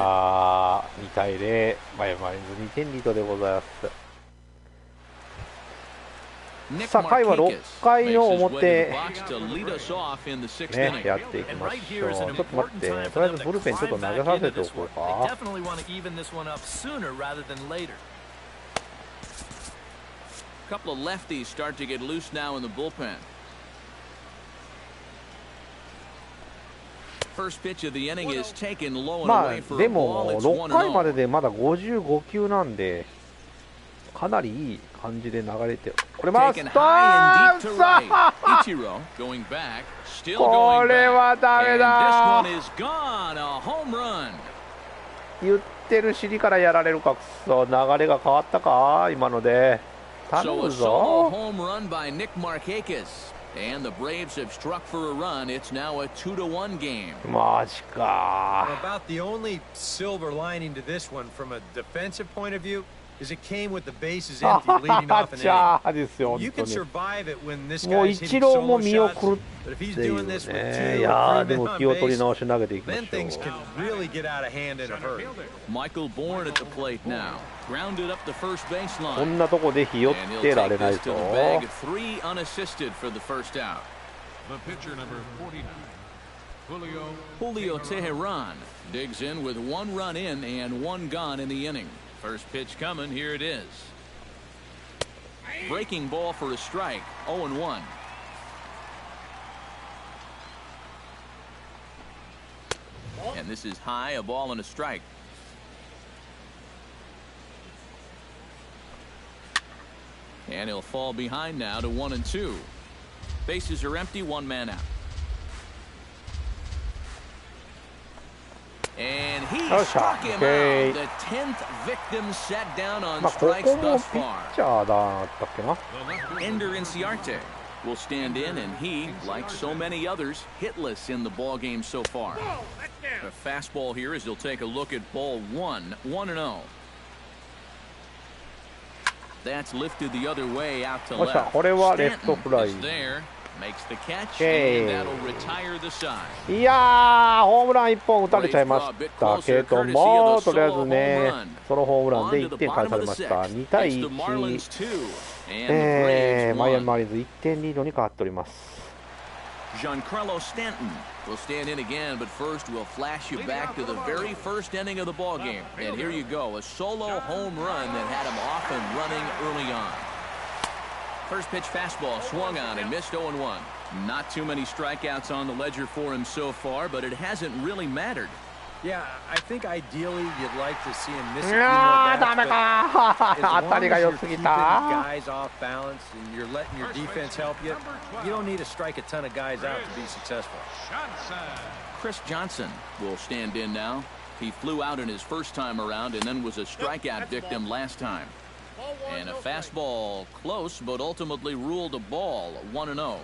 Speaker 2: 2対0、マイヤミマーリンズ2点リードでございます。さあ、回は6回の表、ね、やっていきましょう。ちょっと待って、とりあえずブルペンちょっと投げさせておこうか。
Speaker 1: Couple of lefties start to get loose now in the bullpen. First pitch of the inning is taken low and
Speaker 2: ま
Speaker 1: away
Speaker 2: あ
Speaker 1: for
Speaker 2: で
Speaker 1: a
Speaker 2: も
Speaker 1: ball. It's
Speaker 2: 6回まで
Speaker 1: 1-0.
Speaker 2: でまだ55球なんでかなりいい感じで流れてこれマス
Speaker 1: Taken
Speaker 2: タ
Speaker 1: high
Speaker 2: ー
Speaker 1: and deep to right. Ichiro going back, still
Speaker 2: こ
Speaker 1: going
Speaker 2: れ
Speaker 1: back.
Speaker 2: はダメ
Speaker 1: And
Speaker 2: だ
Speaker 1: this one is gone. A home run.
Speaker 2: 言ってる尻からやられるか。くそ、流れが変わったか今ので。頼
Speaker 1: So
Speaker 2: む
Speaker 1: a
Speaker 2: ぞ。
Speaker 1: solo home run by Nick Markakis. And the Braves have struck for a run. It's now a 2-1 game.
Speaker 2: マジか。
Speaker 3: About the only silver lining to this one from a defensive point of view is it came with the bases empty leading off an
Speaker 2: じゃあ
Speaker 3: inning.
Speaker 2: ですよ、
Speaker 3: You
Speaker 2: 本
Speaker 3: can
Speaker 2: 当に。
Speaker 3: survive it when this
Speaker 2: もう
Speaker 3: guy's
Speaker 2: イチ
Speaker 3: hitting
Speaker 2: ローも
Speaker 3: solo
Speaker 2: 見
Speaker 3: shots,
Speaker 2: 送る
Speaker 3: but if
Speaker 2: って
Speaker 3: he's
Speaker 2: いう
Speaker 3: doing this with
Speaker 2: ね。い
Speaker 3: two
Speaker 2: や
Speaker 3: or
Speaker 2: ー
Speaker 3: three
Speaker 2: で
Speaker 3: men
Speaker 2: も
Speaker 3: on
Speaker 2: 気を取り
Speaker 3: base,
Speaker 2: 直し投げていきましょ
Speaker 3: then
Speaker 2: う。
Speaker 3: things can really get out of hand in a hurry.
Speaker 1: Michael Bourne at the plate now. Grounded up the first
Speaker 2: こ
Speaker 1: baseline.
Speaker 2: んなとこでひよっ
Speaker 1: And he'll
Speaker 2: てら
Speaker 1: take
Speaker 2: れない
Speaker 1: this to
Speaker 2: ぞ。
Speaker 1: the bag of 3 unassisted for the first out.
Speaker 5: The pitcher number 49,
Speaker 1: Julio Teheran digs in with 1 run in and 1 gone in the inning. First pitch coming, here it is. Breaking ball for a strike, 0-1. And this is high, a ball and a strike. And he'll fall behind now to 1-2. Bases are empty, 1 man out. And he struck him out. The 10th victim set down on
Speaker 2: まあこ
Speaker 1: strikes
Speaker 2: こも
Speaker 1: thus
Speaker 2: ピ
Speaker 1: far.
Speaker 2: ッチャーだったっけな。
Speaker 1: Ender Inciarte will stand in, and he, like so many others, hitless in the ball game so far. A fastball here as he'll take a look at ball 1, 1-0. That's lifted the other way out to
Speaker 2: よっしゃ、
Speaker 1: left.
Speaker 2: これはレフトフライ。
Speaker 1: Stanton is there, makes the catch,
Speaker 2: Okay.
Speaker 1: and that'll retire the side.
Speaker 2: いやー、ホームラン1本打たれちゃいましたけども、とりあえずね、ソロホームランで1点返されました。2対1、マイアミマーリンズ1点リードに変わっております。
Speaker 1: Giancarlo Stanton will stand in again, but first we'll flash you back to the very first inning of the ball game. And here you go, a solo home run that had him off and running early on. First pitch fastball swung on and missed 0-1. Not too many strikeouts on the ledger for him so far, but it hasn't really mattered.
Speaker 3: Yeah, I think ideally you'd like to see him miss a few more bats, but as long as you're keeping guys off balance and you're letting your defense help you, you don't need to strike a ton of guys out to be successful.
Speaker 1: Chris Johnson will stand in now. He flew out in his first time around and then was a strikeout victim last time. And a fastball close, but ultimately ruled a ball, 1-0.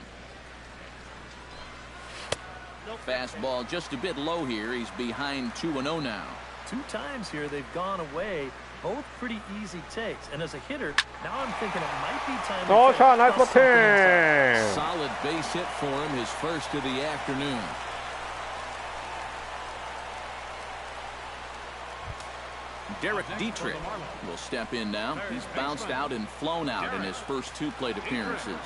Speaker 1: Fastball just a bit low here. He's behind 2-0 now.
Speaker 4: 2 times here they've gone away. Both pretty easy takes. And as a hitter, now I'm thinking it might be time to
Speaker 2: nice batting.
Speaker 1: Solid base hit for him, his first of the afternoon. Derek Dietrich will step in now. He's bounced out and flown out in his first 2 plate appearances.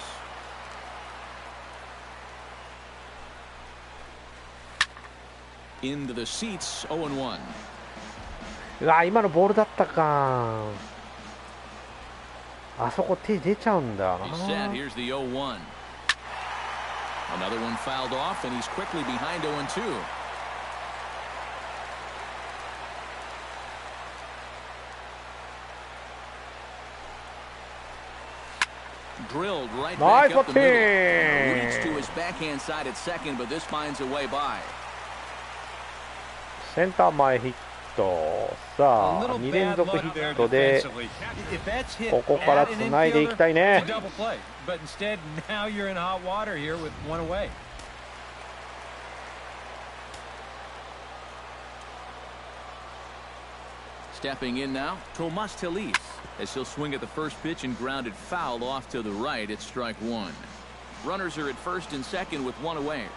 Speaker 1: Into the seats, 0-1.
Speaker 2: うわ、今のボールだったか。あそこ手出ちゃうんだな。
Speaker 1: He's set. Here's the 0-1. Another one fouled off, and he's quickly behind 0-2. Drilled right back up the middle. Reached to his backhand side at second, but this finds a way by.
Speaker 2: センター前ヒット。さあ、2連続ヒットでここからつないでいきたいね。
Speaker 1: Stepping in now, Tomas Telis, as he'll swing at the first pitch and grounded foul off to the right. It's strike 1. Runners are at first and second with 1 away.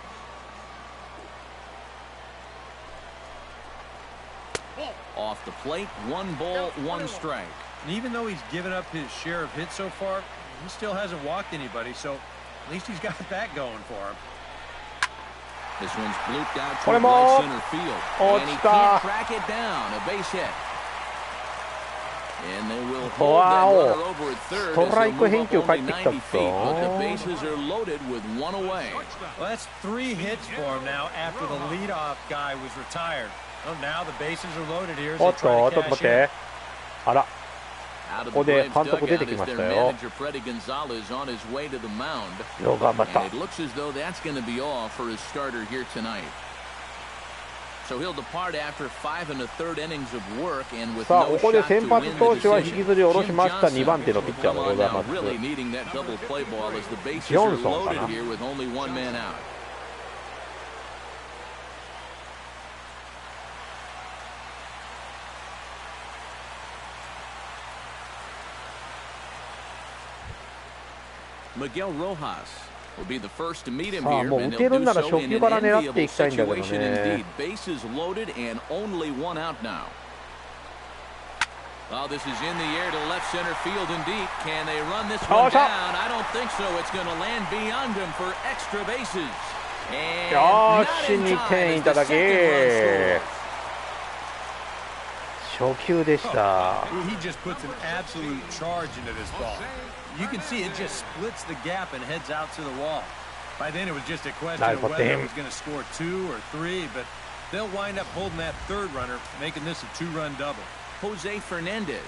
Speaker 1: Off the plate, 1 ball, 1 strike.
Speaker 3: And even though he's given up his share of hits so far, he still hasn't walked anybody, so at least he's got that going for him.
Speaker 1: This one's blooped out to right center field. And he can't track it down. A base hit. And they will hold that runner over at third as he'll move up only 90 feet. But the bases are loaded with 1 away.
Speaker 3: Well, that's 3 hits for him now after the leadoff guy was retired. Oh, now the bases are loaded here as they try to cash in.
Speaker 2: あら、ここで監督出てき
Speaker 1: Out
Speaker 2: ま
Speaker 1: of
Speaker 2: し
Speaker 1: the
Speaker 2: た
Speaker 1: Braves
Speaker 2: よ。
Speaker 1: dugout is their manager Freddie Gonzalez on his way to the mound.
Speaker 2: よく頑張った。
Speaker 1: And it looks as though that's going to be all for his starter here tonight. So he'll depart after 5 1/3 innings of work and with
Speaker 2: さあ、
Speaker 1: no
Speaker 2: ここで
Speaker 1: shot
Speaker 2: 先
Speaker 1: to
Speaker 2: 発
Speaker 1: win
Speaker 2: 投
Speaker 1: the
Speaker 2: 手は引き
Speaker 1: decision.
Speaker 2: ずり下ろしました
Speaker 1: Jim
Speaker 2: 2番手のピッチャーで
Speaker 1: Johnson
Speaker 2: ご
Speaker 1: will
Speaker 2: ざい
Speaker 1: come
Speaker 2: ま
Speaker 1: on
Speaker 2: す。
Speaker 1: now, really needing that double play ball as the bases
Speaker 2: ジョ
Speaker 1: are
Speaker 2: ンソンか
Speaker 1: loaded
Speaker 2: な。
Speaker 1: here with only 1 man out. Miguel Rojas will be the first to meet him
Speaker 2: さあ、
Speaker 1: here,
Speaker 2: もう
Speaker 1: and
Speaker 2: 打てる
Speaker 1: he'll
Speaker 2: ん
Speaker 1: do
Speaker 2: なら
Speaker 1: so
Speaker 2: 初
Speaker 1: in
Speaker 2: 球
Speaker 1: an
Speaker 2: から狙ってい
Speaker 1: enviable
Speaker 2: きたいんだけど
Speaker 1: situation
Speaker 2: ね。
Speaker 1: indeed. Bases loaded and only 1 out now. Oh, this is in the air to left center field and deep. Can they run this one down? I don't think so. It's going to land beyond him for extra bases. And
Speaker 2: よ
Speaker 1: not
Speaker 2: し、
Speaker 1: in
Speaker 2: 2
Speaker 1: time
Speaker 2: 点
Speaker 1: as
Speaker 2: いた
Speaker 1: the
Speaker 2: だ
Speaker 1: second
Speaker 2: き。
Speaker 1: run scores.
Speaker 2: 初球でした。
Speaker 3: He just puts an absolute charge into this ball. You can see it just splits the gap and heads out to the wall. By then it was just a question of whether it was going to score 2 or 3, but they'll wind up holding that 3rd runner, making this a 2-run double.
Speaker 1: Jose Fernandez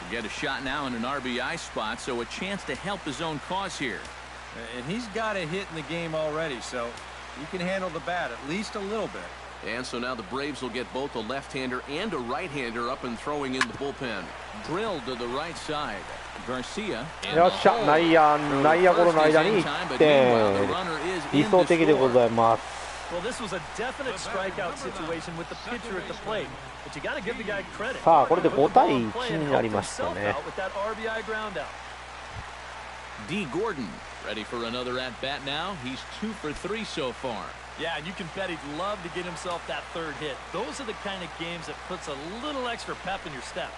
Speaker 1: will get a shot now in an RBI spot, so a chance to help his own cause here.
Speaker 3: And he's got a hit in the game already, so he can handle the bat at least a little bit.
Speaker 1: And so now the Braves will get both a left-hander and a right-hander up and throwing in the bullpen. Drilled to the right side. Garcia.
Speaker 2: よっしゃ、内野ゴロの間に1点。理想的でございます。
Speaker 4: Well, this was a definite strikeout situation with the pitcher at the plate, but you got to give the guy credit.
Speaker 2: さあこれで5対1になりましたね。
Speaker 1: D. Gordon ready for another at bat now. He's 2 for 3 so far.
Speaker 4: Yeah, and you can bet he'd love to get himself that third hit. Those are the kind of games that puts a little extra pep in your step.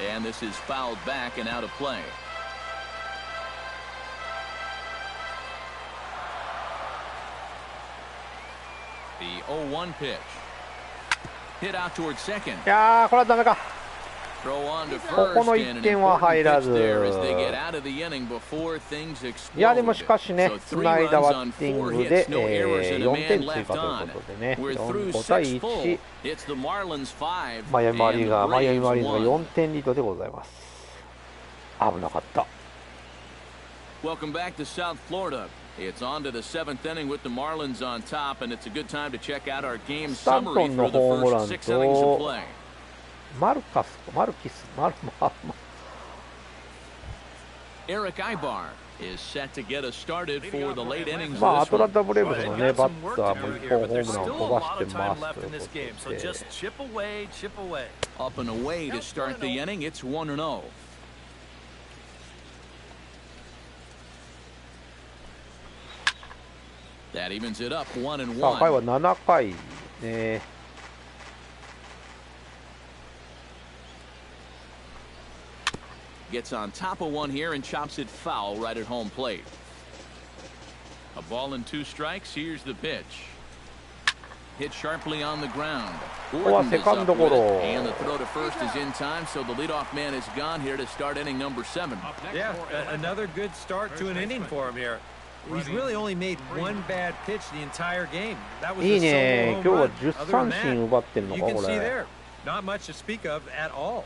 Speaker 1: And this is fouled back and out of play. The 0-1 pitch. Hit out towards second.
Speaker 2: いやーこれはダメか。
Speaker 1: Throw on to
Speaker 2: ここ
Speaker 1: first
Speaker 2: の
Speaker 1: and
Speaker 2: 1
Speaker 1: an
Speaker 2: 点は
Speaker 1: important
Speaker 2: 入ら
Speaker 1: pitch
Speaker 2: ず。
Speaker 1: there as they get out of the inning before things
Speaker 2: いやで
Speaker 1: explode.
Speaker 2: もしかしね、
Speaker 1: So
Speaker 2: つ
Speaker 1: 3
Speaker 2: ないだ
Speaker 1: runs
Speaker 2: バ
Speaker 1: on
Speaker 2: ッティン
Speaker 1: 4
Speaker 2: グで、
Speaker 1: hits, no errors and a
Speaker 2: 4 点
Speaker 1: man
Speaker 2: 追
Speaker 1: left
Speaker 2: 加という
Speaker 1: on.
Speaker 2: ことでね、
Speaker 1: We're through
Speaker 2: 5対
Speaker 1: 6 full.
Speaker 2: 1、
Speaker 1: It's the Marlins 5
Speaker 2: マイアミマーリン
Speaker 1: and
Speaker 2: が
Speaker 1: the
Speaker 2: マイアミマーリンズが
Speaker 1: Braves
Speaker 2: 4
Speaker 1: 1.
Speaker 2: 点リードでございます。危なかった。
Speaker 1: Welcome back to South Florida. It's on to the 7th inning with the Marlins on top, and it's a good time to check out our game summary through the first 6 innings of play.
Speaker 2: マルカス、マルキス、
Speaker 1: Eric Ibar is set to get us started for the late innings
Speaker 2: まあ
Speaker 1: of
Speaker 2: ア
Speaker 1: this
Speaker 2: トラン
Speaker 1: one.
Speaker 2: タブレーブスのね、バッ
Speaker 4: Got
Speaker 2: タ
Speaker 4: some
Speaker 2: ーも
Speaker 4: work
Speaker 2: 1
Speaker 4: to
Speaker 2: 本
Speaker 4: do
Speaker 2: ホー
Speaker 4: here,
Speaker 2: ム
Speaker 4: but
Speaker 2: ラン
Speaker 4: there's
Speaker 2: を
Speaker 4: still
Speaker 2: 飛
Speaker 4: a
Speaker 2: ば
Speaker 4: lot
Speaker 2: して
Speaker 4: of
Speaker 2: ま
Speaker 4: time
Speaker 2: すと
Speaker 4: left
Speaker 2: いう
Speaker 4: in
Speaker 2: こ
Speaker 4: this game,
Speaker 2: と
Speaker 4: so
Speaker 2: で、
Speaker 4: just chip away, chip away.
Speaker 1: Up and away to start the inning. It's 1-0. That evens it up 1-1.
Speaker 2: さあ回は7回ね。
Speaker 1: Gets on top of one here and chops it foul right at home plate. A ball and 2 strikes. Here's the pitch. Hit sharply on the ground. Gordon is up with it, and the throw to first is in time, so the leadoff man is gone here to start inning number 7.
Speaker 3: Yeah, another good start to an inning for him here. He's really only made 1 bad pitch the entire game. That was
Speaker 2: いい
Speaker 3: a
Speaker 2: ね、
Speaker 3: solo
Speaker 2: 今
Speaker 3: home
Speaker 2: 日は
Speaker 3: run.
Speaker 2: 10
Speaker 3: Other
Speaker 2: 三
Speaker 3: than
Speaker 2: 振
Speaker 3: that,
Speaker 2: 奪ってんの
Speaker 3: you
Speaker 2: か
Speaker 3: can
Speaker 2: こ
Speaker 3: see
Speaker 2: れ。
Speaker 3: there, not much to speak of at all.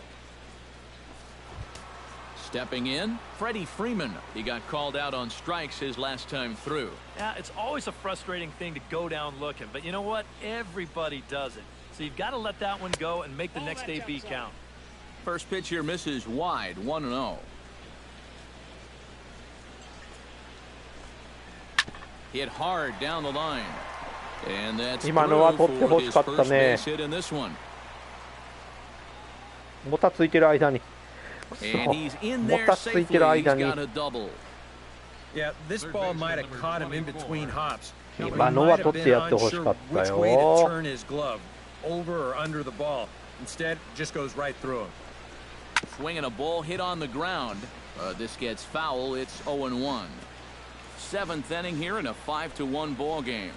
Speaker 1: Stepping in, Freddie Freeman. He got called out on strikes his last time through.
Speaker 4: Yeah, it's always a frustrating thing to go down looking, but you know what? Everybody does it. So you've got to let that one go and make the next AB count.
Speaker 1: First pitch here misses wide, 1-0. Hit hard down the line. And that's
Speaker 2: 今のは
Speaker 1: through
Speaker 2: 取って
Speaker 1: for
Speaker 2: 欲し
Speaker 1: his
Speaker 2: かった
Speaker 1: first
Speaker 2: ね。
Speaker 1: base hit in this one.
Speaker 2: もたついてる間に。
Speaker 1: And he's in
Speaker 2: も
Speaker 1: there
Speaker 2: たつい
Speaker 1: safely.
Speaker 2: てる
Speaker 1: He's
Speaker 2: 間に。
Speaker 1: got a double.
Speaker 3: Yeah, this ball might have caught him in between hops. He
Speaker 2: 今のは
Speaker 3: might have
Speaker 2: 取って
Speaker 3: been
Speaker 2: やってほし
Speaker 3: unsure
Speaker 2: かった
Speaker 3: which way to
Speaker 2: よ。
Speaker 3: turn his glove, over or under the ball. Instead, just goes right through him.
Speaker 1: Swinging a ball hit on the ground. This gets foul. It's 0-1. 7th inning here in a 5-1 ball game.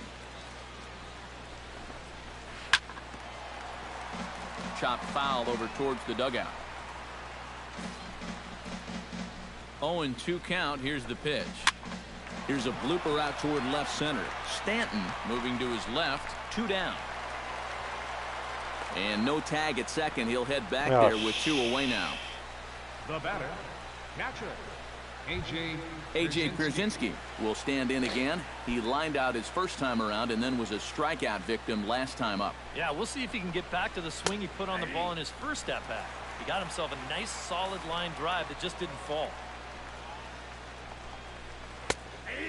Speaker 1: Chopped foul over towards the dugout. 0-2 count. Here's the pitch. Here's a blooper out toward left center. Stanton moving to his left. 2 down. And no tag at second. He'll head back there with 2 away now.
Speaker 5: The batter, catcher,
Speaker 1: A.J. Pierzynski will stand in again. He lined out his first time around and then was a strikeout victim last time up.
Speaker 4: Yeah, we'll see if he can get back to the swing he put on the ball in his first at-bat. He got himself a nice, solid line drive that just didn't fall.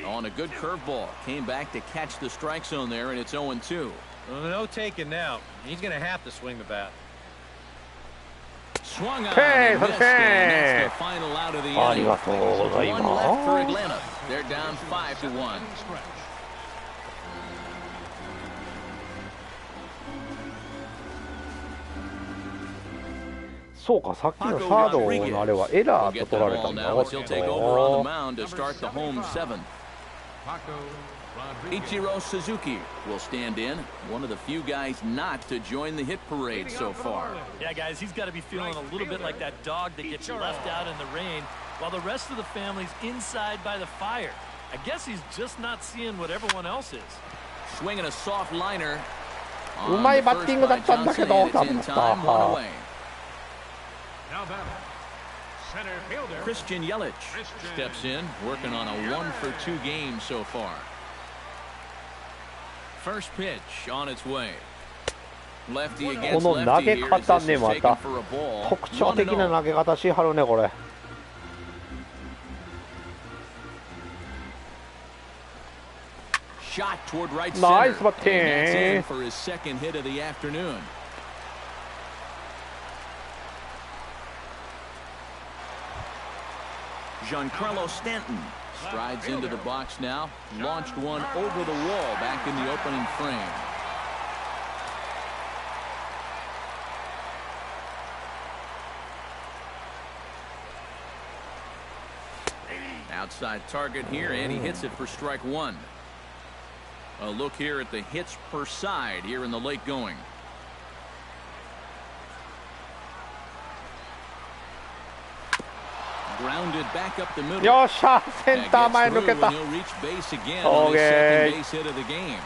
Speaker 1: On a good curveball. Came back to catch the strike zone there, and it's 0-2.
Speaker 3: Well, no taking now. He's going to have to swing the bat.
Speaker 1: Swung on
Speaker 2: Hey,
Speaker 1: and missed, and that's the final out of the inning.
Speaker 2: ありがとうござい
Speaker 1: One left for
Speaker 2: ま
Speaker 1: Atlanta. They're down 5-1.
Speaker 2: す。そうか、さっきのサードのあれはエラ
Speaker 1: Will
Speaker 2: ーと
Speaker 1: get
Speaker 2: 取
Speaker 1: the
Speaker 2: られた
Speaker 1: ball
Speaker 2: んだ
Speaker 1: now
Speaker 2: よ。
Speaker 1: as he'll take over on the mound to start the home 7th. Ichiro Suzuki will stand in, one of the few guys not to join the hit parade so far.
Speaker 4: Yeah, guys, he's got to be feeling a little bit like that dog that gets left out in the rain while the rest of the family's inside by the fire. I guess he's just not seeing what everyone else is.
Speaker 1: Swinging a soft liner.
Speaker 2: うまいバッティングだったんだけど、ダメだった。
Speaker 5: Now batter, center fielder,
Speaker 1: Christian Yelich steps in, working on a 1-for-2 game so far. First pitch on its way. Lefty
Speaker 2: こ
Speaker 1: against
Speaker 2: の投
Speaker 1: lefty
Speaker 2: げ
Speaker 1: here
Speaker 2: 方
Speaker 1: as
Speaker 2: ね、
Speaker 1: this is
Speaker 2: ま
Speaker 1: taken
Speaker 2: た
Speaker 1: for a ball.
Speaker 2: 特徴的な
Speaker 1: 1-0.
Speaker 2: 投げ方しはるね、これ。
Speaker 1: shot toward right center.
Speaker 2: Nice batting.
Speaker 1: And that's in for his second hit of the afternoon. Giancarlo Stanton strides into the box now. Launched one over the wall back in the opening frame. Outside target here, and he hits it for strike one. A look here at the hits per side here in the late going. Grounded back up the middle.
Speaker 2: よっしゃ、センター前抜けた。
Speaker 1: He'll reach base again on his second base hit of the game.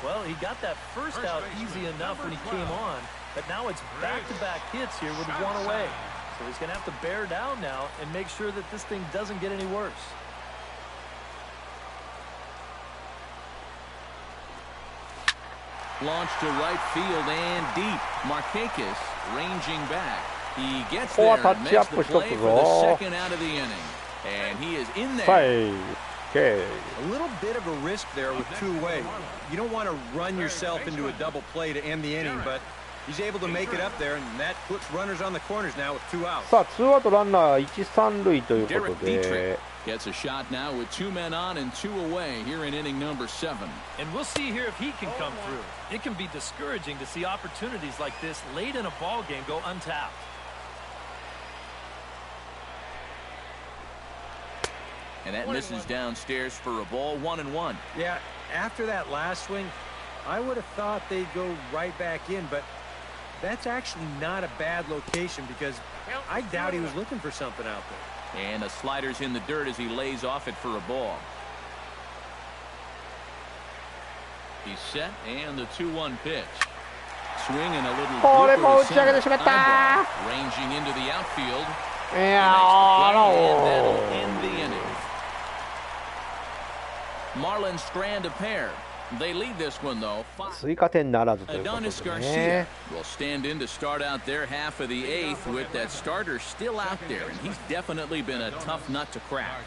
Speaker 4: Well, he got that first out easy enough when he came on, but now it's back-to-back hits here with one away. So he's going to have to bear down now and make sure that this thing doesn't get any worse.
Speaker 1: Launched to right field and deep. Markakis ranging back. He gets there and makes the play for the second out of the inning. And he is in there.
Speaker 2: Okay.
Speaker 3: A little bit of a risk there with two away. You don't want to run yourself into a double play to end the inning, but he's able to make it up there, and that puts runners on the corners now with two outs.
Speaker 2: さあ、ツーアウトランナー1、3塁ということで。
Speaker 1: Gets a shot now with 2 men on and 2 away here in inning number 7.
Speaker 4: And we'll see here if he can come through. It can be discouraging to see opportunities like this late in a ball game go untapped.
Speaker 1: And that misses downstairs for a ball, 1-1.
Speaker 3: Yeah, after that last swing, I would have thought they'd go right back in, but that's actually not a bad location because I doubt he was looking for something out there.
Speaker 1: And the slider's in the dirt as he lays off it for a ball. He's set, and the 2-1 pitch. Swinging a little blooper to center. Eyeball ranging into the outfield. And that'll end the inning. Marlins strand a pair. They lead this one, though.
Speaker 2: 追加点ならずということで
Speaker 1: Adonis
Speaker 2: ね。
Speaker 1: Garcia will stand in to start out their half of the 8th with that starter still out there, and he's definitely been a tough nut to crack.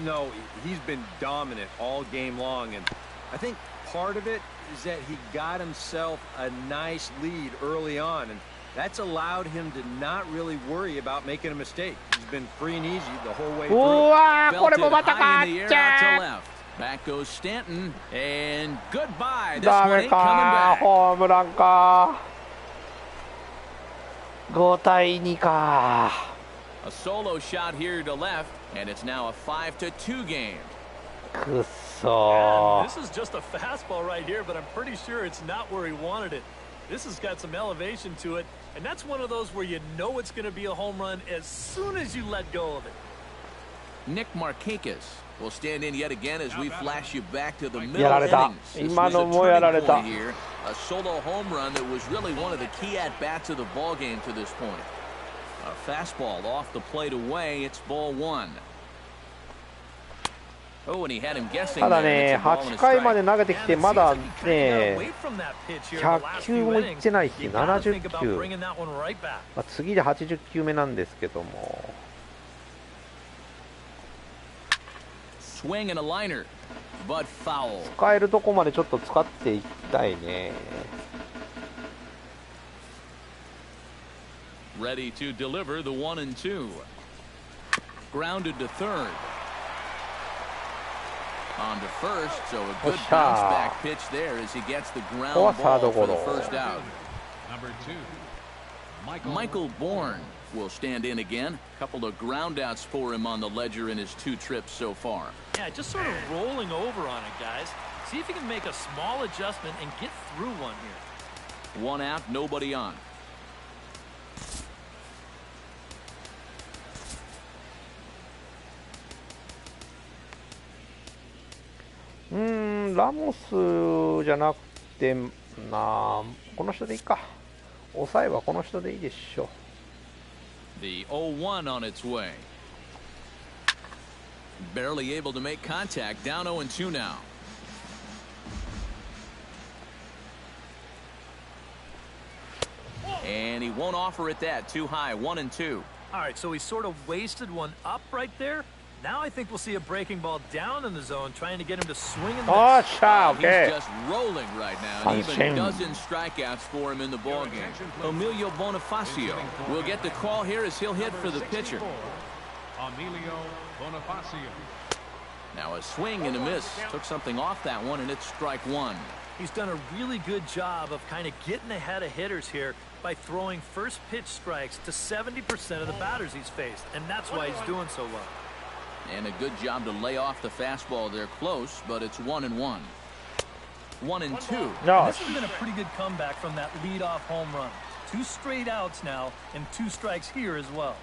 Speaker 3: No, he's been dominant all game long, and I think part of it is that he got himself a nice lead early on, and that's allowed him to not really worry about making a mistake. He's been free and easy the whole way
Speaker 2: う
Speaker 3: through.
Speaker 2: わー、これ
Speaker 1: Belted
Speaker 2: もまた
Speaker 1: high in the
Speaker 2: 勝
Speaker 1: air
Speaker 2: っ
Speaker 1: out
Speaker 2: ち
Speaker 1: to
Speaker 2: ゃ
Speaker 1: left. Back goes Stanton, and goodbye.
Speaker 2: う。
Speaker 1: This
Speaker 2: ダ
Speaker 1: one
Speaker 2: メ
Speaker 1: ain't coming
Speaker 2: か
Speaker 1: back.
Speaker 2: ー、ホームランかー。5対2か
Speaker 1: A solo shot here to left, and it's now a 5-2 game.
Speaker 2: ー。くっそ
Speaker 4: Man, this is just a fastball right here, but I'm pretty sure it's not where he wanted it. This has got some elevation to it, and that's one of those where you know it's going to be a home run as soon as you let go of it.
Speaker 1: Nick Markakis will stand in yet again as we flash you back to the middle
Speaker 2: やられた。
Speaker 1: innings. This
Speaker 2: 今
Speaker 1: was
Speaker 2: の
Speaker 1: a
Speaker 2: もやられ
Speaker 1: turning
Speaker 2: た。
Speaker 1: point here, a solo home run that was really one of the key at-bats of the ball game to this point. A fastball off the plate away, it's ball 1. Oh, and he had him guessing
Speaker 2: ただ
Speaker 1: there.
Speaker 2: ね、
Speaker 1: It's a ball and a
Speaker 2: 8回まで
Speaker 1: strike.
Speaker 2: 投げてきて、まだ
Speaker 4: Got
Speaker 2: ね、
Speaker 4: away from that pitch here in the
Speaker 2: 100
Speaker 4: last
Speaker 2: 球
Speaker 4: few
Speaker 2: もいっ
Speaker 4: innings.
Speaker 2: てないし、
Speaker 4: You gotta think
Speaker 2: 70
Speaker 4: about
Speaker 2: 球。
Speaker 4: bringing that one right back.
Speaker 2: まあ、次で80球目なんですけども。
Speaker 1: Swing and a liner, but foul.
Speaker 2: 使えるとこまでちょっと使っていきたいね。
Speaker 1: Ready to deliver the 1-2. Grounded to third. On to first, so a good bounce back pitch there as he gets the ground ball for the first out.
Speaker 5: Number 2,
Speaker 1: Michael Bourne will stand in again. A couple of ground outs for him on the ledger in his 2 trips so far.
Speaker 4: Yeah, just sort of rolling over on it, guys. See if you can make a small adjustment and get through one here.
Speaker 1: 1 out, nobody on.
Speaker 2: うーん、ラモスじゃなくてな、この人でいいか。抑えはこの人でいいでしょ。
Speaker 1: The 0-1 on its way. Barely able to make contact. Down 0-2 now. And he won't offer it that. Too high. 1-2.
Speaker 4: All right, so he sort of wasted one up right there. Now I think we'll see a breaking ball down in the zone, trying to get him to swing in the
Speaker 2: Oh,
Speaker 4: mix.
Speaker 2: okay.
Speaker 1: He's just rolling right now, and even dozen strikeouts for him in the ballgame. Emilio Bonifacio will get the call here as he'll hit for the pitcher.
Speaker 5: Emilio Bonifacio.
Speaker 1: Now a swing and a miss. Took something off that one, and it's strike one.
Speaker 4: He's done a really good job of kind of getting ahead of hitters here by throwing first pitch strikes to 70% of the batters he's faced, and that's why he's doing so well.
Speaker 1: And a good job to lay off the fastball. They're close, but it's 1-1. 1-2.
Speaker 2: No.
Speaker 4: This has been a pretty good comeback from that leadoff home run. 2 straight outs now, and 2 strikes here as well.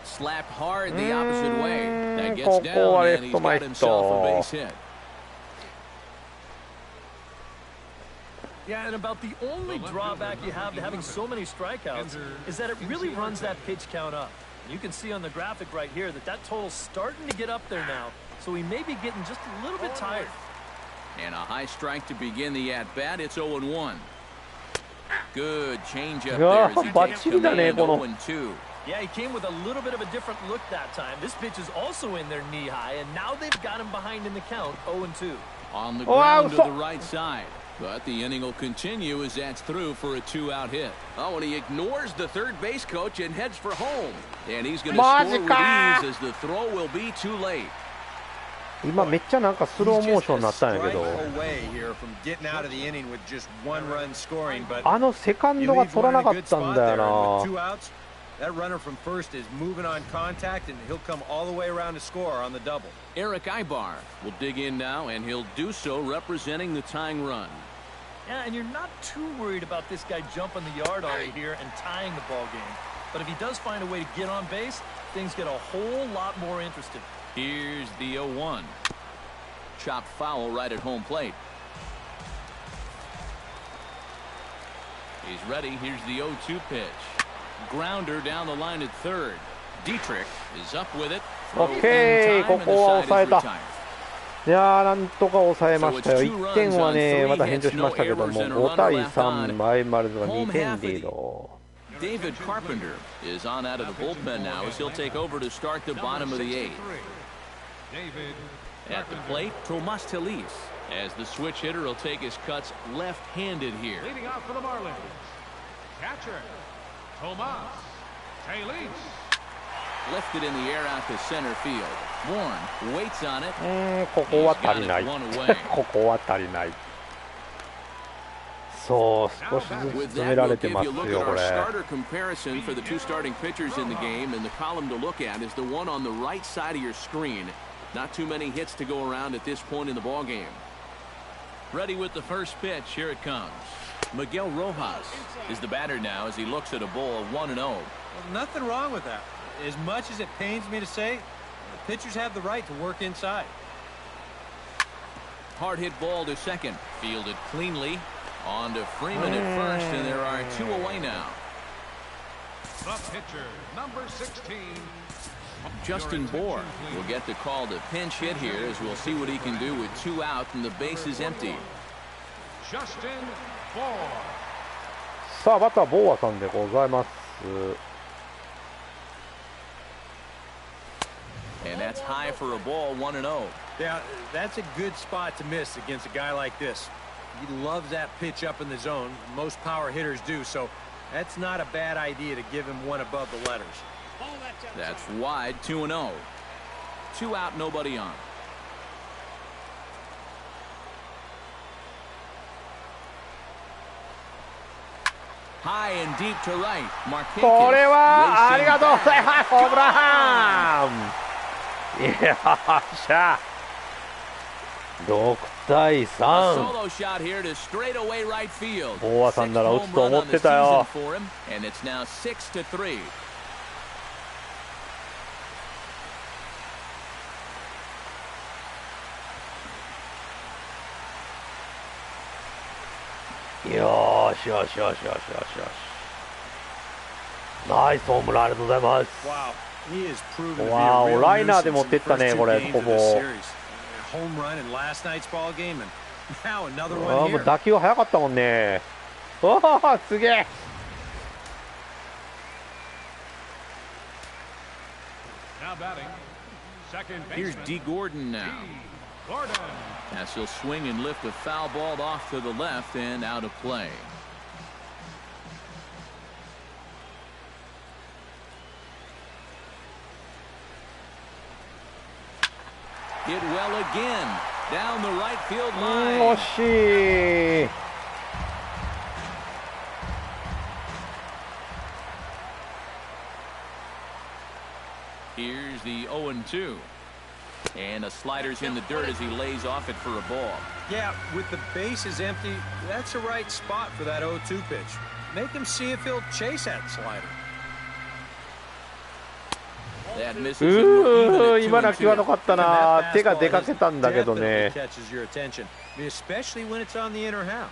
Speaker 1: Slapped hard the opposite way. That gets down, and he's got himself a base hit.
Speaker 4: Yeah, and about the only drawback you have to having so many strikeouts is that it really runs that pitch count up. You can see on the graphic right here that that total's starting to get up there now, so he may be getting just a little bit tired.
Speaker 1: And a high strike to begin the at-bat. It's 0-1. Good changeup there as he takes command. 0-2.
Speaker 4: Yeah, he came with a little bit of a different look that time. This pitch is also in there knee-high, and now they've got him behind in the count, 0-2.
Speaker 1: On the ground to the right side. But the inning will continue as that's through for a 2-out hit. Oh, and he ignores the third base coach and heads for home. And he's going to score with ease as the throw will be too late.
Speaker 2: 今めっちゃなんかスローモーションになったんやけど、あのセカンドが取らなかったんだよな。
Speaker 3: That runner from first is moving on contact, and he'll come all the way around to score on the double.
Speaker 1: Eric Ibar will dig in now, and he'll do so representing the tying run.
Speaker 4: Yeah, and you're not too worried about this guy jumping the yard on you here and tying the ball game. But if he does find a way to get on base, things get a whole lot more interesting.
Speaker 1: Here's the 0-1. Chopped foul right at home plate. He's ready. Here's the 0-2 pitch. Grounder down the line at third. Dietrich is up with it.
Speaker 2: Okay, ここは抑えた。いやー、なんとか抑えましたよ。1点はね、また返上しましたけども、5対3、マイマルズが2点リード。
Speaker 1: David Carpenter is on out of the bullpen now as he'll take over to start the bottom of the 8th. At the plate, Tomas Telis, as the switch hitter will take his cuts left-handed here.
Speaker 5: Leading off for the Marlins, catcher Tomas Telis.
Speaker 1: Lifted in the air out to center field. Warren waits on it.
Speaker 2: ここは足りない。ここは足りない。そう、少しずつ詰められてますよ、これ。
Speaker 1: Starter comparison for the 2 starting pitchers in the game, and the column to look at is the one on the right side of your screen. Not too many hits to go around at this point in the ball game. Ready with the first pitch. Here it comes. Miguel Rojas is the batter now as he looks at a ball 1-0.
Speaker 3: Well, nothing wrong with that. As much as it pains me to say, the pitchers have the right to work inside.
Speaker 1: Hard hit ball to second. Fielded cleanly. On to Freeman at first, and there are 2 away now.
Speaker 5: The pitcher, number 16.
Speaker 1: Justin Bohr will get the call to pinch hit here as we'll see what he can do with 2 out and the base is empty.
Speaker 5: Justin Bohr.
Speaker 2: さあ、バッターボーアさんでございます。
Speaker 1: And that's high for a ball, 1-0.
Speaker 3: Yeah, that's a good spot to miss against a guy like this. He loves that pitch up in the zone. Most power hitters do, so that's not a bad idea to give him one above the letters.
Speaker 1: That's wide, 2-0. 2 out, nobody on. High and deep to right.
Speaker 2: これはありがとうございます。ホームラン。よっしゃ。6対3。ボーアさんなら打つと思ってたよ。よしよしよしよしよしよし。ナイスホームランありがとうございます。わー、ライナーで持ってったね、これ、ほぼ。もう打球速かったもんね。おお、すげえ。
Speaker 5: Now batting, second
Speaker 1: Here's
Speaker 5: baseman.
Speaker 1: D. Gordon now.
Speaker 5: Gordon.
Speaker 1: As he'll swing and lift a foul ball off to the left and out of play. Hit well again. Down the right field line.
Speaker 2: 惜しい。
Speaker 1: Here's the 0-2. And a slider's in the dirt as he lays off it for a ball.
Speaker 3: Yeah, with the bases empty, that's the right spot for that 0-2 pitch. Make him see if he'll chase that slider.
Speaker 1: That misses and we're even
Speaker 2: 今
Speaker 1: at
Speaker 2: の際ど
Speaker 1: 2-2.
Speaker 2: かったな。手が出かけたんだけどね。
Speaker 3: Catches your attention, especially when it's on the inner half.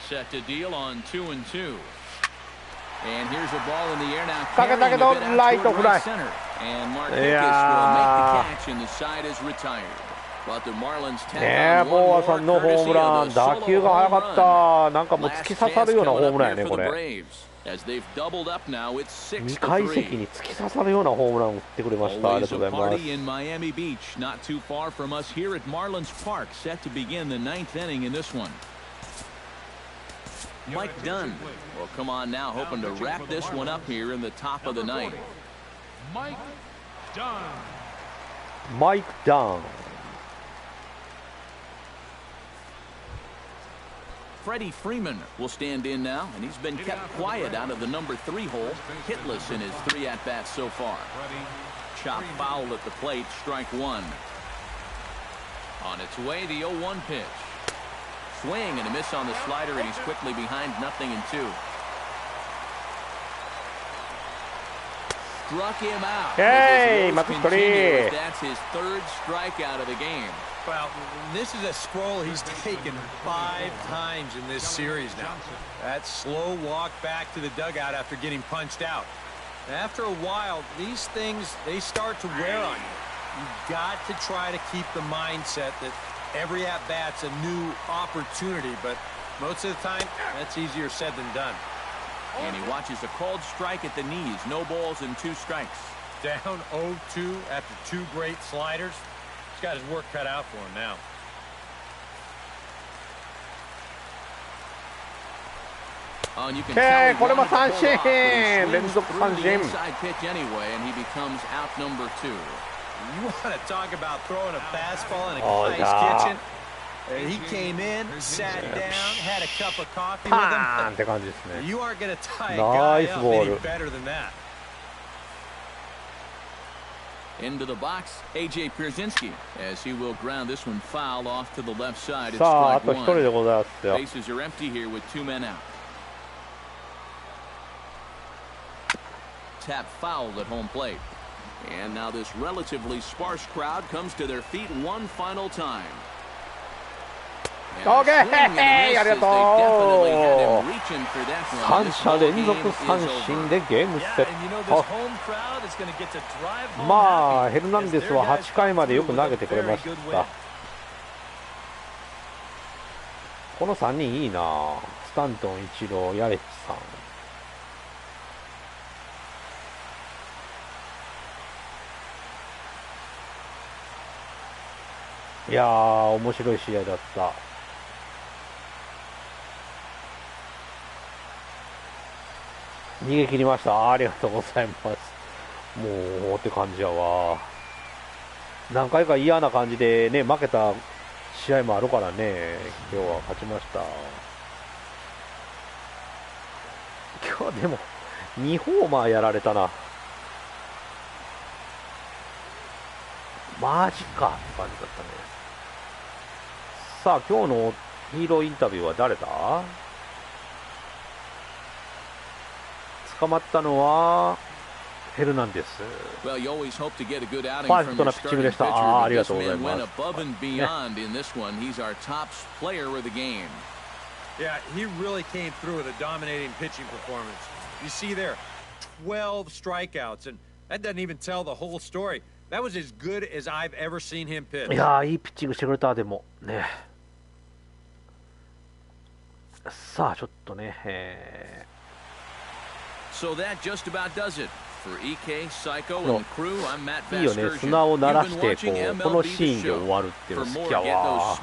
Speaker 1: Set to deal on 2-2. And here's a ball in the air now.
Speaker 2: かけたけど
Speaker 1: carrying a bit out
Speaker 2: ライト
Speaker 1: toward
Speaker 2: フライ。
Speaker 1: right center. And
Speaker 2: い
Speaker 1: Marquez will
Speaker 2: や
Speaker 1: make the catch and the side is retired. But the Marlins
Speaker 2: ー
Speaker 1: tack
Speaker 2: ねえ、
Speaker 1: on
Speaker 2: ボ
Speaker 1: one
Speaker 2: ーアさ
Speaker 1: more
Speaker 2: んのホーム
Speaker 1: courtesy
Speaker 2: ラ
Speaker 1: of
Speaker 2: ン、
Speaker 1: the
Speaker 2: 打
Speaker 1: solo
Speaker 2: 球が
Speaker 1: home
Speaker 2: 速か
Speaker 1: run.
Speaker 2: った。なんかもう突
Speaker 1: Last
Speaker 2: き刺さ
Speaker 1: chance
Speaker 2: るような
Speaker 1: coming
Speaker 2: ホー
Speaker 1: up
Speaker 2: ムラン
Speaker 1: here
Speaker 2: やね、
Speaker 1: for
Speaker 2: こ
Speaker 1: the
Speaker 2: れ。
Speaker 1: Braves. As they've doubled up now, it's
Speaker 2: 2階席
Speaker 1: 6-3.
Speaker 2: に突き刺さるようなホームランを打ってくれました。ありが
Speaker 1: Always
Speaker 2: とう
Speaker 1: a
Speaker 2: ございます。
Speaker 1: party in Miami Beach, not too far from us here at Marlins Park, set to begin the 9th inning in this one. Mike Dunn will come on now, hoping to wrap this one up here in the top of the ninth.
Speaker 5: Mike Dunn.
Speaker 2: マイク・ダン。
Speaker 1: Freddie Freeman will stand in now, and he's been kept quiet out of the number 3 hole, hitless in his 3 at-bats so far. Chop foul at the plate, strike 1. On its way, the 0-1 pitch. Swing and a miss on the slider, and he's quickly behind 0-2. Struck him out.
Speaker 2: Hey,
Speaker 1: As his woes
Speaker 2: Matsushita.
Speaker 1: continue, as that's his 3rd strikeout of the game.
Speaker 3: Well, this is a scroll he's taken 5 times in this series now. That slow walk back to the dugout after getting punched out. After a while, these things, they start to wear on you. You've got to try to keep the mindset that every at-bat's a new opportunity, but most of the time, that's easier said than done.
Speaker 1: And he watches a called strike at the knees. No balls and 2 strikes.
Speaker 3: Down 0-2 after 2 great sliders. He's got his work cut out for him now.
Speaker 1: Oh, and you can
Speaker 2: Okay,
Speaker 1: tell he
Speaker 2: これも
Speaker 1: wanted to
Speaker 2: 三
Speaker 1: pull
Speaker 2: 振。
Speaker 1: off, but he swings
Speaker 2: 連続
Speaker 1: through
Speaker 2: 三
Speaker 1: the
Speaker 2: 振。
Speaker 1: inside pitch anyway, and he becomes out number 2.
Speaker 3: You want to talk about throwing a fastball in a
Speaker 2: Oh,
Speaker 3: guy's
Speaker 2: yeah.
Speaker 3: kitchen? He came in, sat down, had a cup of coffee
Speaker 2: パーンっ
Speaker 3: with
Speaker 2: て感じです
Speaker 3: him.
Speaker 2: ね。
Speaker 3: You aren't going to tie a
Speaker 2: Nice
Speaker 3: guy up
Speaker 2: ball.
Speaker 3: any better than that.
Speaker 1: Into the box, A.J. Pierzynski, as he will ground this one foul off to the left side. It's
Speaker 2: さあ、あ
Speaker 1: strike
Speaker 2: と1人で
Speaker 1: 1.
Speaker 2: ございますよ。
Speaker 1: Bases are empty here with 2 men out. Tap fouled at home plate. And now this relatively sparse crowd comes to their feet one final time. And a
Speaker 2: Okay.
Speaker 1: swing and a miss
Speaker 2: ありが
Speaker 1: as
Speaker 2: とう。
Speaker 1: they definitely had him reaching for that one.
Speaker 2: 3
Speaker 1: This
Speaker 2: 者
Speaker 1: ball
Speaker 2: 連
Speaker 1: game
Speaker 2: 続
Speaker 1: is
Speaker 2: 三
Speaker 1: over.
Speaker 2: 振でゲーム
Speaker 4: Yeah,
Speaker 2: セッ
Speaker 4: and you know
Speaker 2: ト。
Speaker 4: this home crowd is going to get to drive home
Speaker 2: まあ
Speaker 4: happy
Speaker 2: ヘルナンデ
Speaker 4: as
Speaker 2: ス
Speaker 4: their
Speaker 2: は
Speaker 4: guys
Speaker 2: 8回までよく
Speaker 4: come
Speaker 2: 投
Speaker 4: through
Speaker 2: げ
Speaker 4: with
Speaker 2: て
Speaker 4: a
Speaker 2: くれま
Speaker 4: very
Speaker 2: し
Speaker 4: good
Speaker 2: た。
Speaker 4: win.
Speaker 2: この3人いいな。スタントン、イチロー、ヤレチさん。いやー、面白い試合だった。逃げ切りました。ありがとうございます。もうって感じやわ。何回か嫌な感じでね、負けた試合もあるからね、今日は勝ちました。今日でも2ホーマーやられたな。マジかって感じだったね。さあ、今日のヒーローインタビューは誰だ？捕まったのはヘルナンデス。
Speaker 1: Well, you always hope to get a good outing
Speaker 2: パーフェ
Speaker 1: from
Speaker 2: クト
Speaker 1: your
Speaker 2: なピッチングで
Speaker 1: starting
Speaker 2: した。
Speaker 1: pitcher,
Speaker 2: あ
Speaker 1: but
Speaker 2: りが
Speaker 1: this
Speaker 2: とうござい
Speaker 1: man
Speaker 2: ま
Speaker 1: went
Speaker 2: す。
Speaker 1: above and beyond in this one. He's our top player of the game.
Speaker 3: Yeah, he really came through with a dominating pitching performance. You see there, 12 strikeouts, and that doesn't even tell the whole story. That was as good as I've ever seen him pitch.
Speaker 2: いやー、いいピッチングしてくれた。でもね、さあちょっとね、
Speaker 1: So that just about does it. For EK, Psycho, and the crew, I'm Matt
Speaker 2: いいよね、砂を鳴らしてこのシーンで終わるっていうの好きやわ。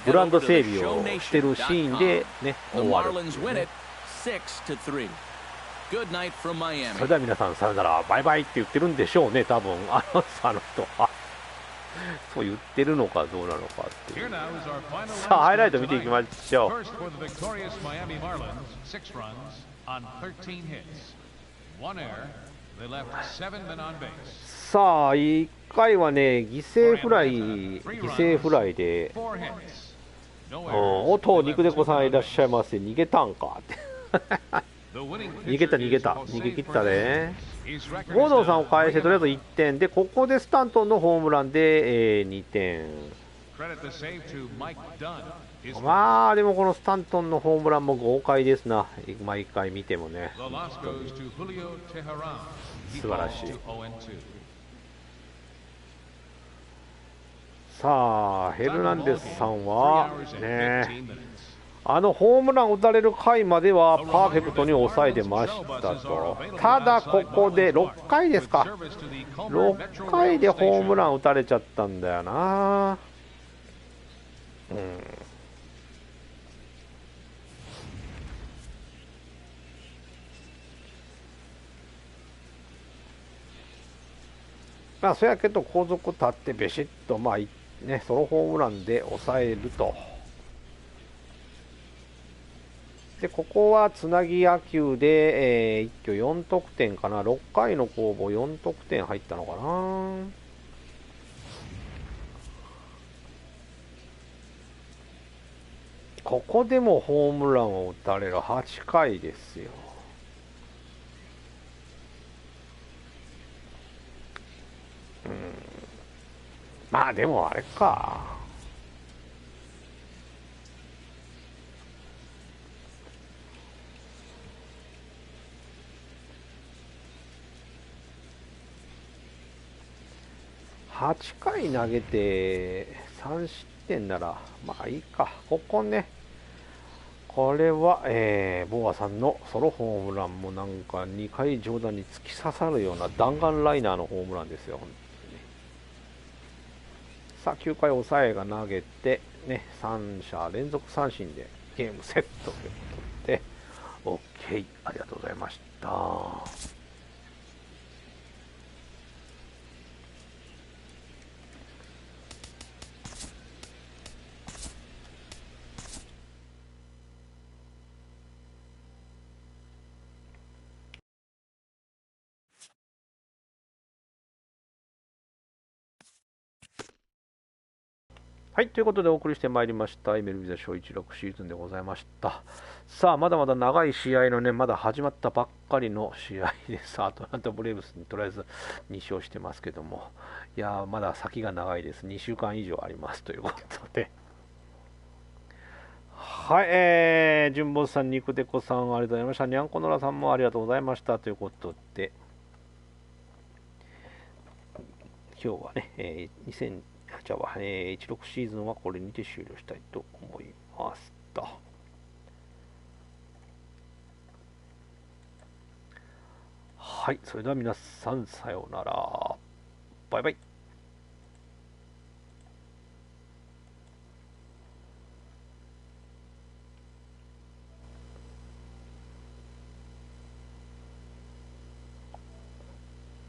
Speaker 2: グラウンド整備をしてるシーンでね、終わるっていうね。それでは皆さんさよなら、バイバイって言ってるんでしょうね、多分アナウンサーの人は。そう言ってるのかどうなのかっていう。さあ、ハイライト見ていきましょう。さあ、1回はね、犠牲フライで、おと、肉でこさんいらっしゃいませ、逃げたんかって。逃げ切ったね。ゴードンさんを返してとりあえず1点で、ここでスタントンのホームランで、2点。まあでもこのスタントンのホームランも豪快ですな、毎回見てもね。素晴らしい。さあ、ヘルナンデスさんはね、ホームラン打たれる回まではパーフェクトに抑えてましたと。ただここで6回ですか、6回でホームラン打たれちゃったんだよな。まあそやけど後続立ってベシッとまあね、ソロホームランで抑えると。でここはつなぎ野球で、一挙4得点かな。6回の攻防4得点入ったのかな。ここでもホームランを打たれる8回ですよ。まあでもあれか、8回投げて3失点ならまあいいか。ここね、これは、ボアさんのソロホームランもなんか2回上段に突き刺さるような弾丸ライナーのホームランですよ。さあ9回抑えが投げてね、3者連続三振でゲームセットということで OK、 ありがとうございました。はい、ということでお送りしてまいりました MLB ザ小16シーズンでございました。さあ、まだまだ長い試合のね、まだ始まったばっかりの試合です。アトランタブレーブスにとりあえず2勝してますけども、いやー、まだ先が長いです。2週間以上ありますということで。はい、純坊さん、肉でこさん、ありがとうございました。にゃんこのらさんもありがとうございましたということで、今日はね、16シーズンはこれにて終了したいと思いますと。はい、それでは皆さんさようなら。バイバイ。